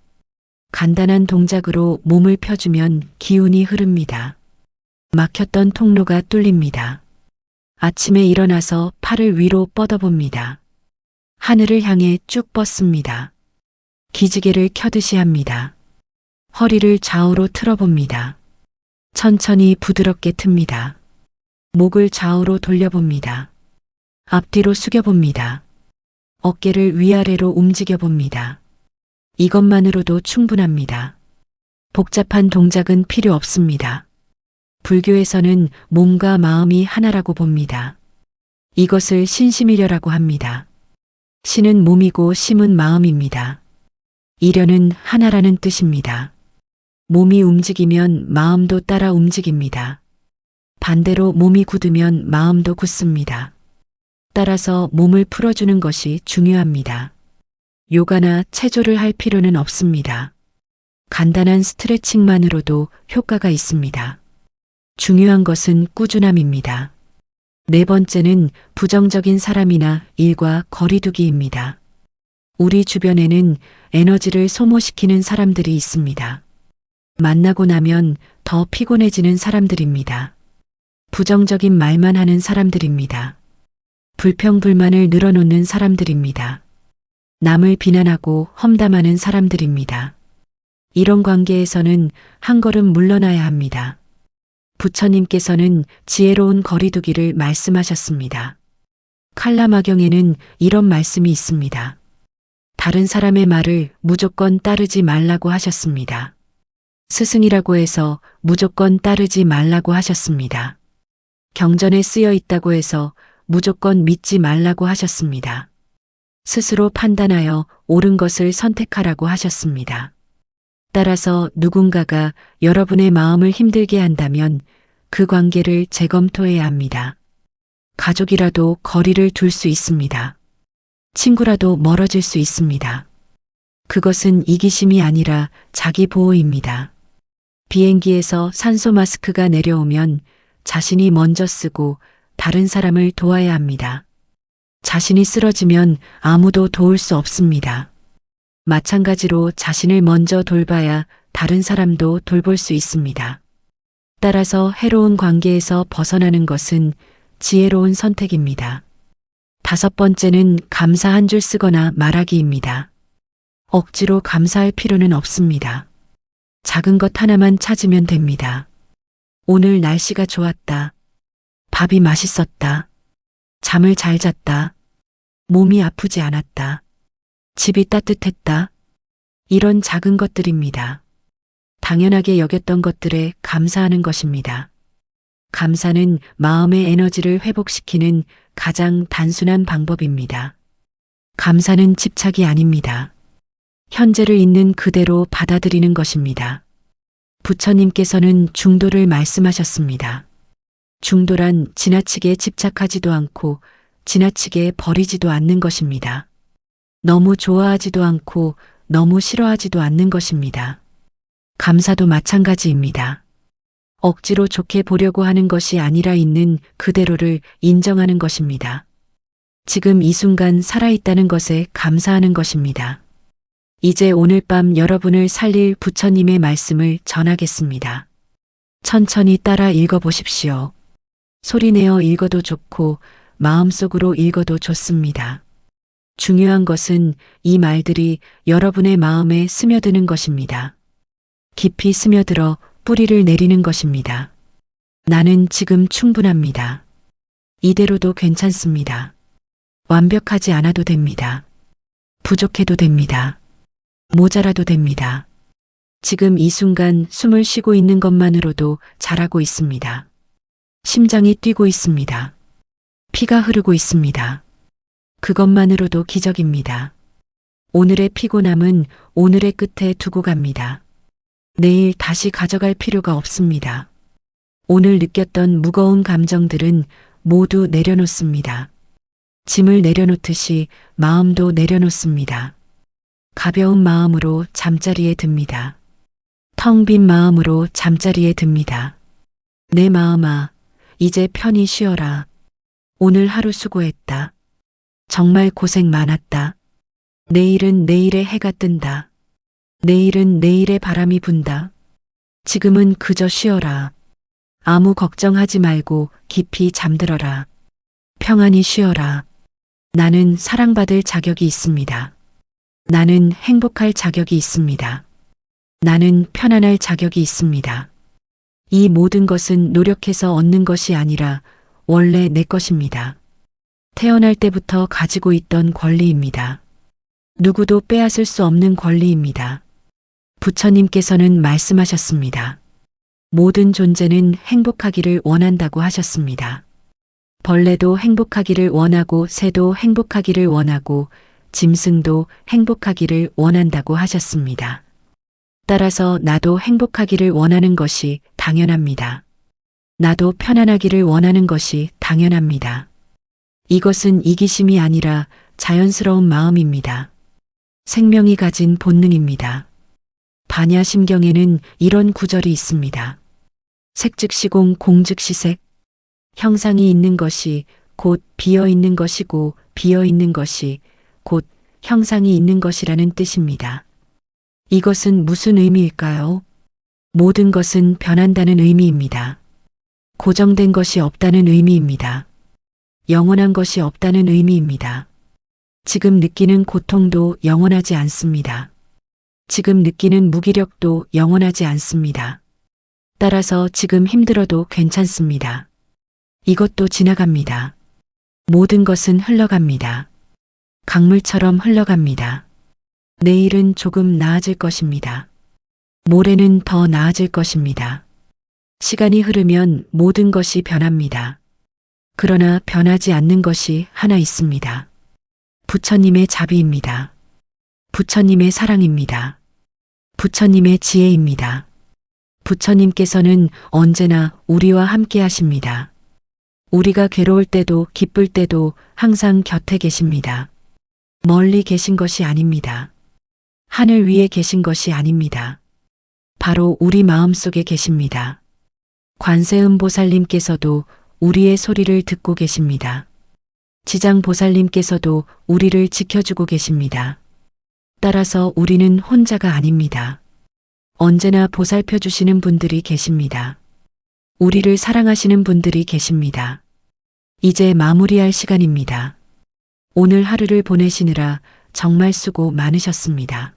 간단한 동작으로 몸을 펴주면 기운이 흐릅니다. 막혔던 통로가 뚫립니다. 아침에 일어나서 팔을 위로 뻗어봅니다. 하늘을 향해 쭉 뻗습니다. 기지개를 켜듯이 합니다. 허리를 좌우로 틀어봅니다. 천천히 부드럽게 틉니다. 목을 좌우로 돌려봅니다. 앞뒤로 숙여봅니다. 어깨를 위아래로 움직여봅니다. 이것만으로도 충분합니다. 복잡한 동작은 필요 없습니다. 불교에서는 몸과 마음이 하나라고 봅니다. 이것을 신심이려라고 합니다. 신은 몸이고 심은 마음입니다. 이려는 하나라는 뜻입니다. 몸이 움직이면 마음도 따라 움직입니다. 반대로 몸이 굳으면 마음도 굳습니다. 따라서 몸을 풀어주는 것이 중요합니다. 요가나 체조를 할 필요는 없습니다. 간단한 스트레칭만으로도 효과가 있습니다. 중요한 것은 꾸준함입니다. 네 번째는 부정적인 사람이나 일과 거리두기입니다. 우리 주변에는 에너지를 소모시키는 사람들이 있습니다. 만나고 나면 더 피곤해지는 사람들입니다. 부정적인 말만 하는 사람들입니다. 불평불만을 늘어놓는 사람들입니다. 남을 비난하고 험담하는 사람들입니다. 이런 관계에서는 한 걸음 물러나야 합니다. 부처님께서는 지혜로운 거리두기를 말씀하셨습니다. 칼라마경에는 이런 말씀이 있습니다. 다른 사람의 말을 무조건 따르지 말라고 하셨습니다. 스승이라고 해서 무조건 따르지 말라고 하셨습니다. 경전에 쓰여 있다고 해서 무조건 믿지 말라고 하셨습니다. 스스로 판단하여 옳은 것을 선택하라고 하셨습니다. 따라서 누군가가 여러분의 마음을 힘들게 한다면 그 관계를 재검토해야 합니다. 가족이라도 거리를 둘 수 있습니다. 친구라도 멀어질 수 있습니다. 그것은 이기심이 아니라 자기 보호입니다. 비행기에서 산소 마스크가 내려오면 자신이 먼저 쓰고 다른 사람을 도와야 합니다. 자신이 쓰러지면 아무도 도울 수 없습니다. 마찬가지로 자신을 먼저 돌봐야 다른 사람도 돌볼 수 있습니다. 따라서 해로운 관계에서 벗어나는 것은 지혜로운 선택입니다. 5번째는 감사 한 줄 쓰거나 말하기입니다. 억지로 감사할 필요는 없습니다. 작은 것 하나만 찾으면 됩니다. 오늘 날씨가 좋았다. 밥이 맛있었다. 잠을 잘 잤다. 몸이 아프지 않았다. 집이 따뜻했다. 이런 작은 것들입니다. 당연하게 여겼던 것들에 감사하는 것입니다. 감사는 마음의 에너지를 회복시키는 가장 단순한 방법입니다. 감사는 집착이 아닙니다. 현재를 있는 그대로 받아들이는 것입니다. 부처님께서는 중도를 말씀하셨습니다. 중도란 지나치게 집착하지도 않고 지나치게 버리지도 않는 것입니다. 너무 좋아하지도 않고 너무 싫어하지도 않는 것입니다. 감사도 마찬가지입니다. 억지로 좋게 보려고 하는 것이 아니라 있는 그대로를 인정하는 것입니다. 지금 이 순간 살아있다는 것에 감사하는 것입니다. 이제 오늘 밤 여러분을 살릴 부처님의 말씀을 전하겠습니다. 천천히 따라 읽어보십시오. 소리내어 읽어도 좋고 마음속으로 읽어도 좋습니다. 중요한 것은 이 말들이 여러분의 마음에 스며드는 것입니다. 깊이 스며들어 뿌리를 내리는 것입니다. 나는 지금 충분합니다. 이대로도 괜찮습니다. 완벽하지 않아도 됩니다. 부족해도 됩니다. 모자라도 됩니다. 지금 이 순간 숨을 쉬고 있는 것만으로도 잘하고 있습니다. 심장이 뛰고 있습니다. 피가 흐르고 있습니다. 그것만으로도 기적입니다. 오늘의 피곤함은 오늘의 끝에 두고 갑니다. 내일 다시 가져갈 필요가 없습니다. 오늘 느꼈던 무거운 감정들은 모두 내려놓습니다. 짐을 내려놓듯이 마음도 내려놓습니다. 가벼운 마음으로 잠자리에 듭니다. 텅 빈 마음으로 잠자리에 듭니다. 내 마음아, 이제 편히 쉬어라. 오늘 하루 수고했다. 정말 고생 많았다. 내일은 내일의 해가 뜬다. 내일은 내일의 바람이 분다. 지금은 그저 쉬어라. 아무 걱정하지 말고 깊이 잠들어라. 평안히 쉬어라. 나는 사랑받을 자격이 있습니다. 나는 행복할 자격이 있습니다. 나는 편안할 자격이 있습니다. 이 모든 것은 노력해서 얻는 것이 아니라 원래 내 것입니다. 태어날 때부터 가지고 있던 권리입니다. 누구도 빼앗을 수 없는 권리입니다. 부처님께서는 말씀하셨습니다. 모든 존재는 행복하기를 원한다고 하셨습니다. 벌레도 행복하기를 원하고 새도 행복하기를 원하고 짐승도 행복하기를 원한다고 하셨습니다. 따라서 나도 행복하기를 원하는 것이 당연합니다. 나도 편안하기를 원하는 것이 당연합니다. 이것은 이기심이 아니라 자연스러운 마음입니다. 생명이 가진 본능입니다. 반야심경에는 이런 구절이 있습니다. 색즉시공 공즉시색. 형상이 있는 것이 곧 비어 있는 것이고 비어 있는 것이 곧 형상이 있는 것이라는 뜻입니다. 이것은 무슨 의미일까요? 모든 것은 변한다는 의미입니다. 고정된 것이 없다는 의미입니다. 영원한 것이 없다는 의미입니다. 지금 느끼는 고통도 영원하지 않습니다. 지금 느끼는 무기력도 영원하지 않습니다. 따라서 지금 힘들어도 괜찮습니다. 이것도 지나갑니다. 모든 것은 흘러갑니다. 강물처럼 흘러갑니다. 내일은 조금 나아질 것입니다. 모레는 더 나아질 것입니다. 시간이 흐르면 모든 것이 변합니다. 그러나 변하지 않는 것이 하나 있습니다. 부처님의 자비입니다. 부처님의 사랑입니다. 부처님의 지혜입니다. 부처님께서는 언제나 우리와 함께 하십니다. 우리가 괴로울 때도 기쁠 때도 항상 곁에 계십니다. 멀리 계신 것이 아닙니다. 하늘 위에 계신 것이 아닙니다. 바로 우리 마음속에 계십니다. 관세음보살님께서도 우리의 소리를 듣고 계십니다. 지장보살님께서도 우리를 지켜주고 계십니다. 따라서 우리는 혼자가 아닙니다. 언제나 보살펴 주시는 분들이 계십니다. 우리를 사랑하시는 분들이 계십니다. 이제 마무리할 시간입니다. 오늘 하루를 보내시느라 정말 수고 많으셨습니다.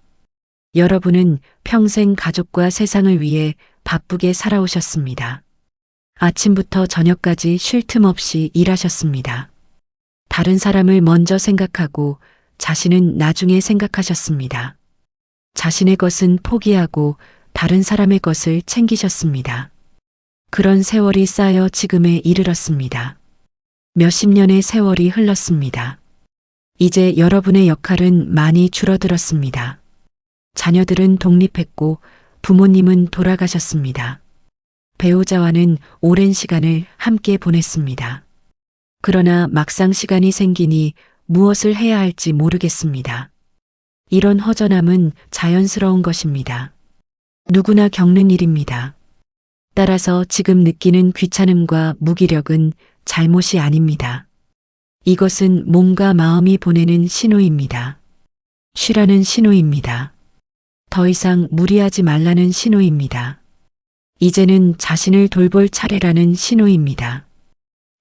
여러분은 평생 가족과 세상을 위해 바쁘게 살아오셨습니다. 아침부터 저녁까지 쉴 틈 없이 일하셨습니다. 다른 사람을 먼저 생각하고 자신은 나중에 생각하셨습니다. 자신의 것은 포기하고 다른 사람의 것을 챙기셨습니다. 그런 세월이 쌓여 지금에 이르렀습니다. 몇십 년의 세월이 흘렀습니다. 이제 여러분의 역할은 많이 줄어들었습니다. 자녀들은 독립했고 부모님은 돌아가셨습니다. 배우자와는 오랜 시간을 함께 보냈습니다. 그러나 막상 시간이 생기니 무엇을 해야 할지 모르겠습니다. 이런 허전함은 자연스러운 것입니다. 누구나 겪는 일입니다. 따라서 지금 느끼는 귀찮음과 무기력은 잘못이 아닙니다. 이것은 몸과 마음이 보내는 신호입니다. 쉬라는 신호입니다. 더 이상 무리하지 말라는 신호입니다. 이제는 자신을 돌볼 차례라는 신호입니다.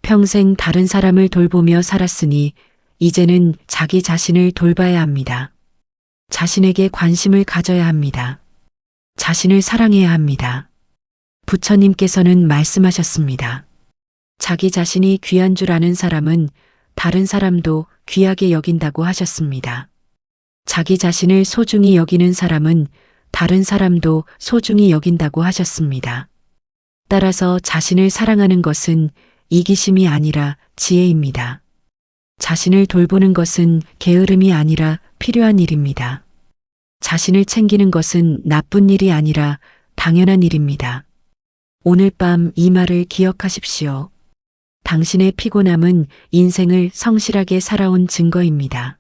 평생 다른 사람을 돌보며 살았으니 이제는 자기 자신을 돌봐야 합니다. 자신에게 관심을 가져야 합니다. 자신을 사랑해야 합니다. 부처님께서는 말씀하셨습니다. 자기 자신이 귀한 줄 아는 사람은 다른 사람도 귀하게 여긴다고 하셨습니다. 자기 자신을 소중히 여기는 사람은 다른 사람도 소중히 여긴다고 하셨습니다. 따라서 자신을 사랑하는 것은 이기심이 아니라 지혜입니다. 자신을 돌보는 것은 게으름이 아니라 필요한 일입니다. 자신을 챙기는 것은 나쁜 일이 아니라 당연한 일입니다. 오늘 밤 이 말을 기억하십시오. 당신의 피곤함은 인생을 성실하게 살아온 증거입니다.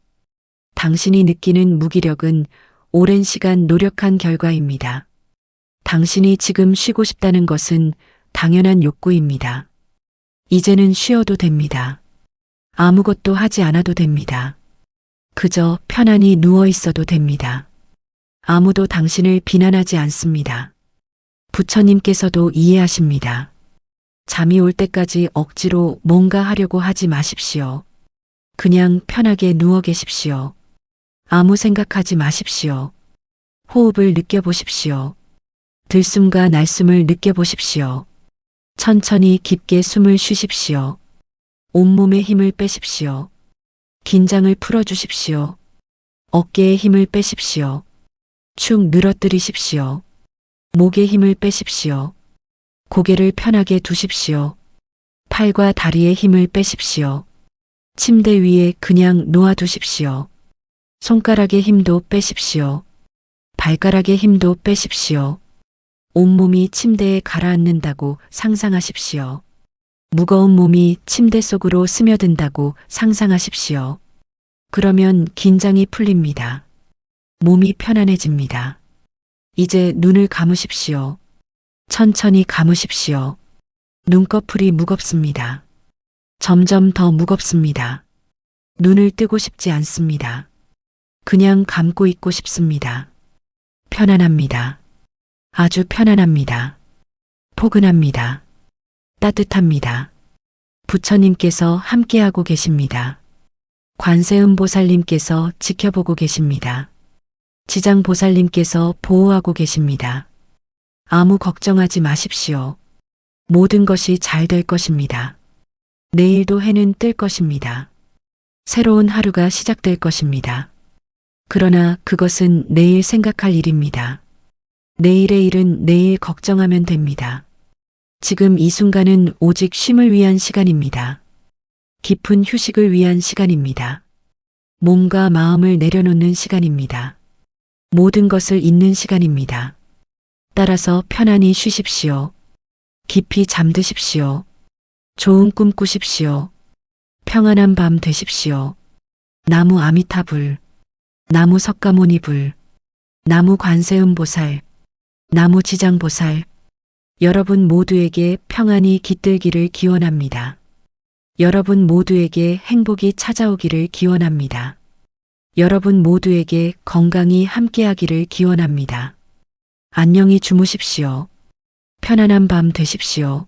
당신이 느끼는 무기력은 오랜 시간 노력한 결과입니다. 당신이 지금 쉬고 싶다는 것은 당연한 욕구입니다. 이제는 쉬어도 됩니다. 아무것도 하지 않아도 됩니다. 그저 편안히 누워 있어도 됩니다. 아무도 당신을 비난하지 않습니다. 부처님께서도 이해하십니다. 잠이 올 때까지 억지로 뭔가 하려고 하지 마십시오. 그냥 편하게 누워 계십시오. 아무 생각하지 마십시오. 호흡을 느껴보십시오. 들숨과 날숨을 느껴보십시오. 천천히 깊게 숨을 쉬십시오. 온몸의 힘을 빼십시오. 긴장을 풀어주십시오. 어깨에 힘을 빼십시오. 축 늘어뜨리십시오. 목에 힘을 빼십시오. 고개를 편하게 두십시오. 팔과 다리에 힘을 빼십시오. 침대 위에 그냥 놓아두십시오. 손가락의 힘도 빼십시오. 발가락의 힘도 빼십시오. 온몸이 침대에 가라앉는다고 상상하십시오. 무거운 몸이 침대 속으로 스며든다고 상상하십시오. 그러면 긴장이 풀립니다. 몸이 편안해집니다. 이제 눈을 감으십시오. 천천히 감으십시오. 눈꺼풀이 무겁습니다. 점점 더 무겁습니다. 눈을 뜨고 싶지 않습니다. 그냥 감고 있고 싶습니다. 편안합니다. 아주 편안합니다. 포근합니다. 따뜻합니다. 부처님께서 함께하고 계십니다. 관세음보살님께서 지켜보고 계십니다. 지장보살님께서 보호하고 계십니다. 아무 걱정하지 마십시오. 모든 것이 잘 될 것입니다. 내일도 해는 뜰 것입니다. 새로운 하루가 시작될 것입니다. 그러나 그것은 내일 생각할 일입니다. 내일의 일은 내일 걱정하면 됩니다. 지금 이 순간은 오직 쉼을 위한 시간입니다. 깊은 휴식을 위한 시간입니다. 몸과 마음을 내려놓는 시간입니다. 모든 것을 잊는 시간입니다. 따라서 편안히 쉬십시오. 깊이 잠드십시오. 좋은 꿈 꾸십시오. 평안한 밤 되십시오. 나무 아미타불, 나무 석가모니불, 나무 관세음보살, 나무 지장보살, 여러분 모두에게 평안이 깃들기를 기원합니다. 여러분 모두에게 행복이 찾아오기를 기원합니다. 여러분 모두에게 건강히 함께하기를 기원합니다. 안녕히 주무십시오. 편안한 밤 되십시오.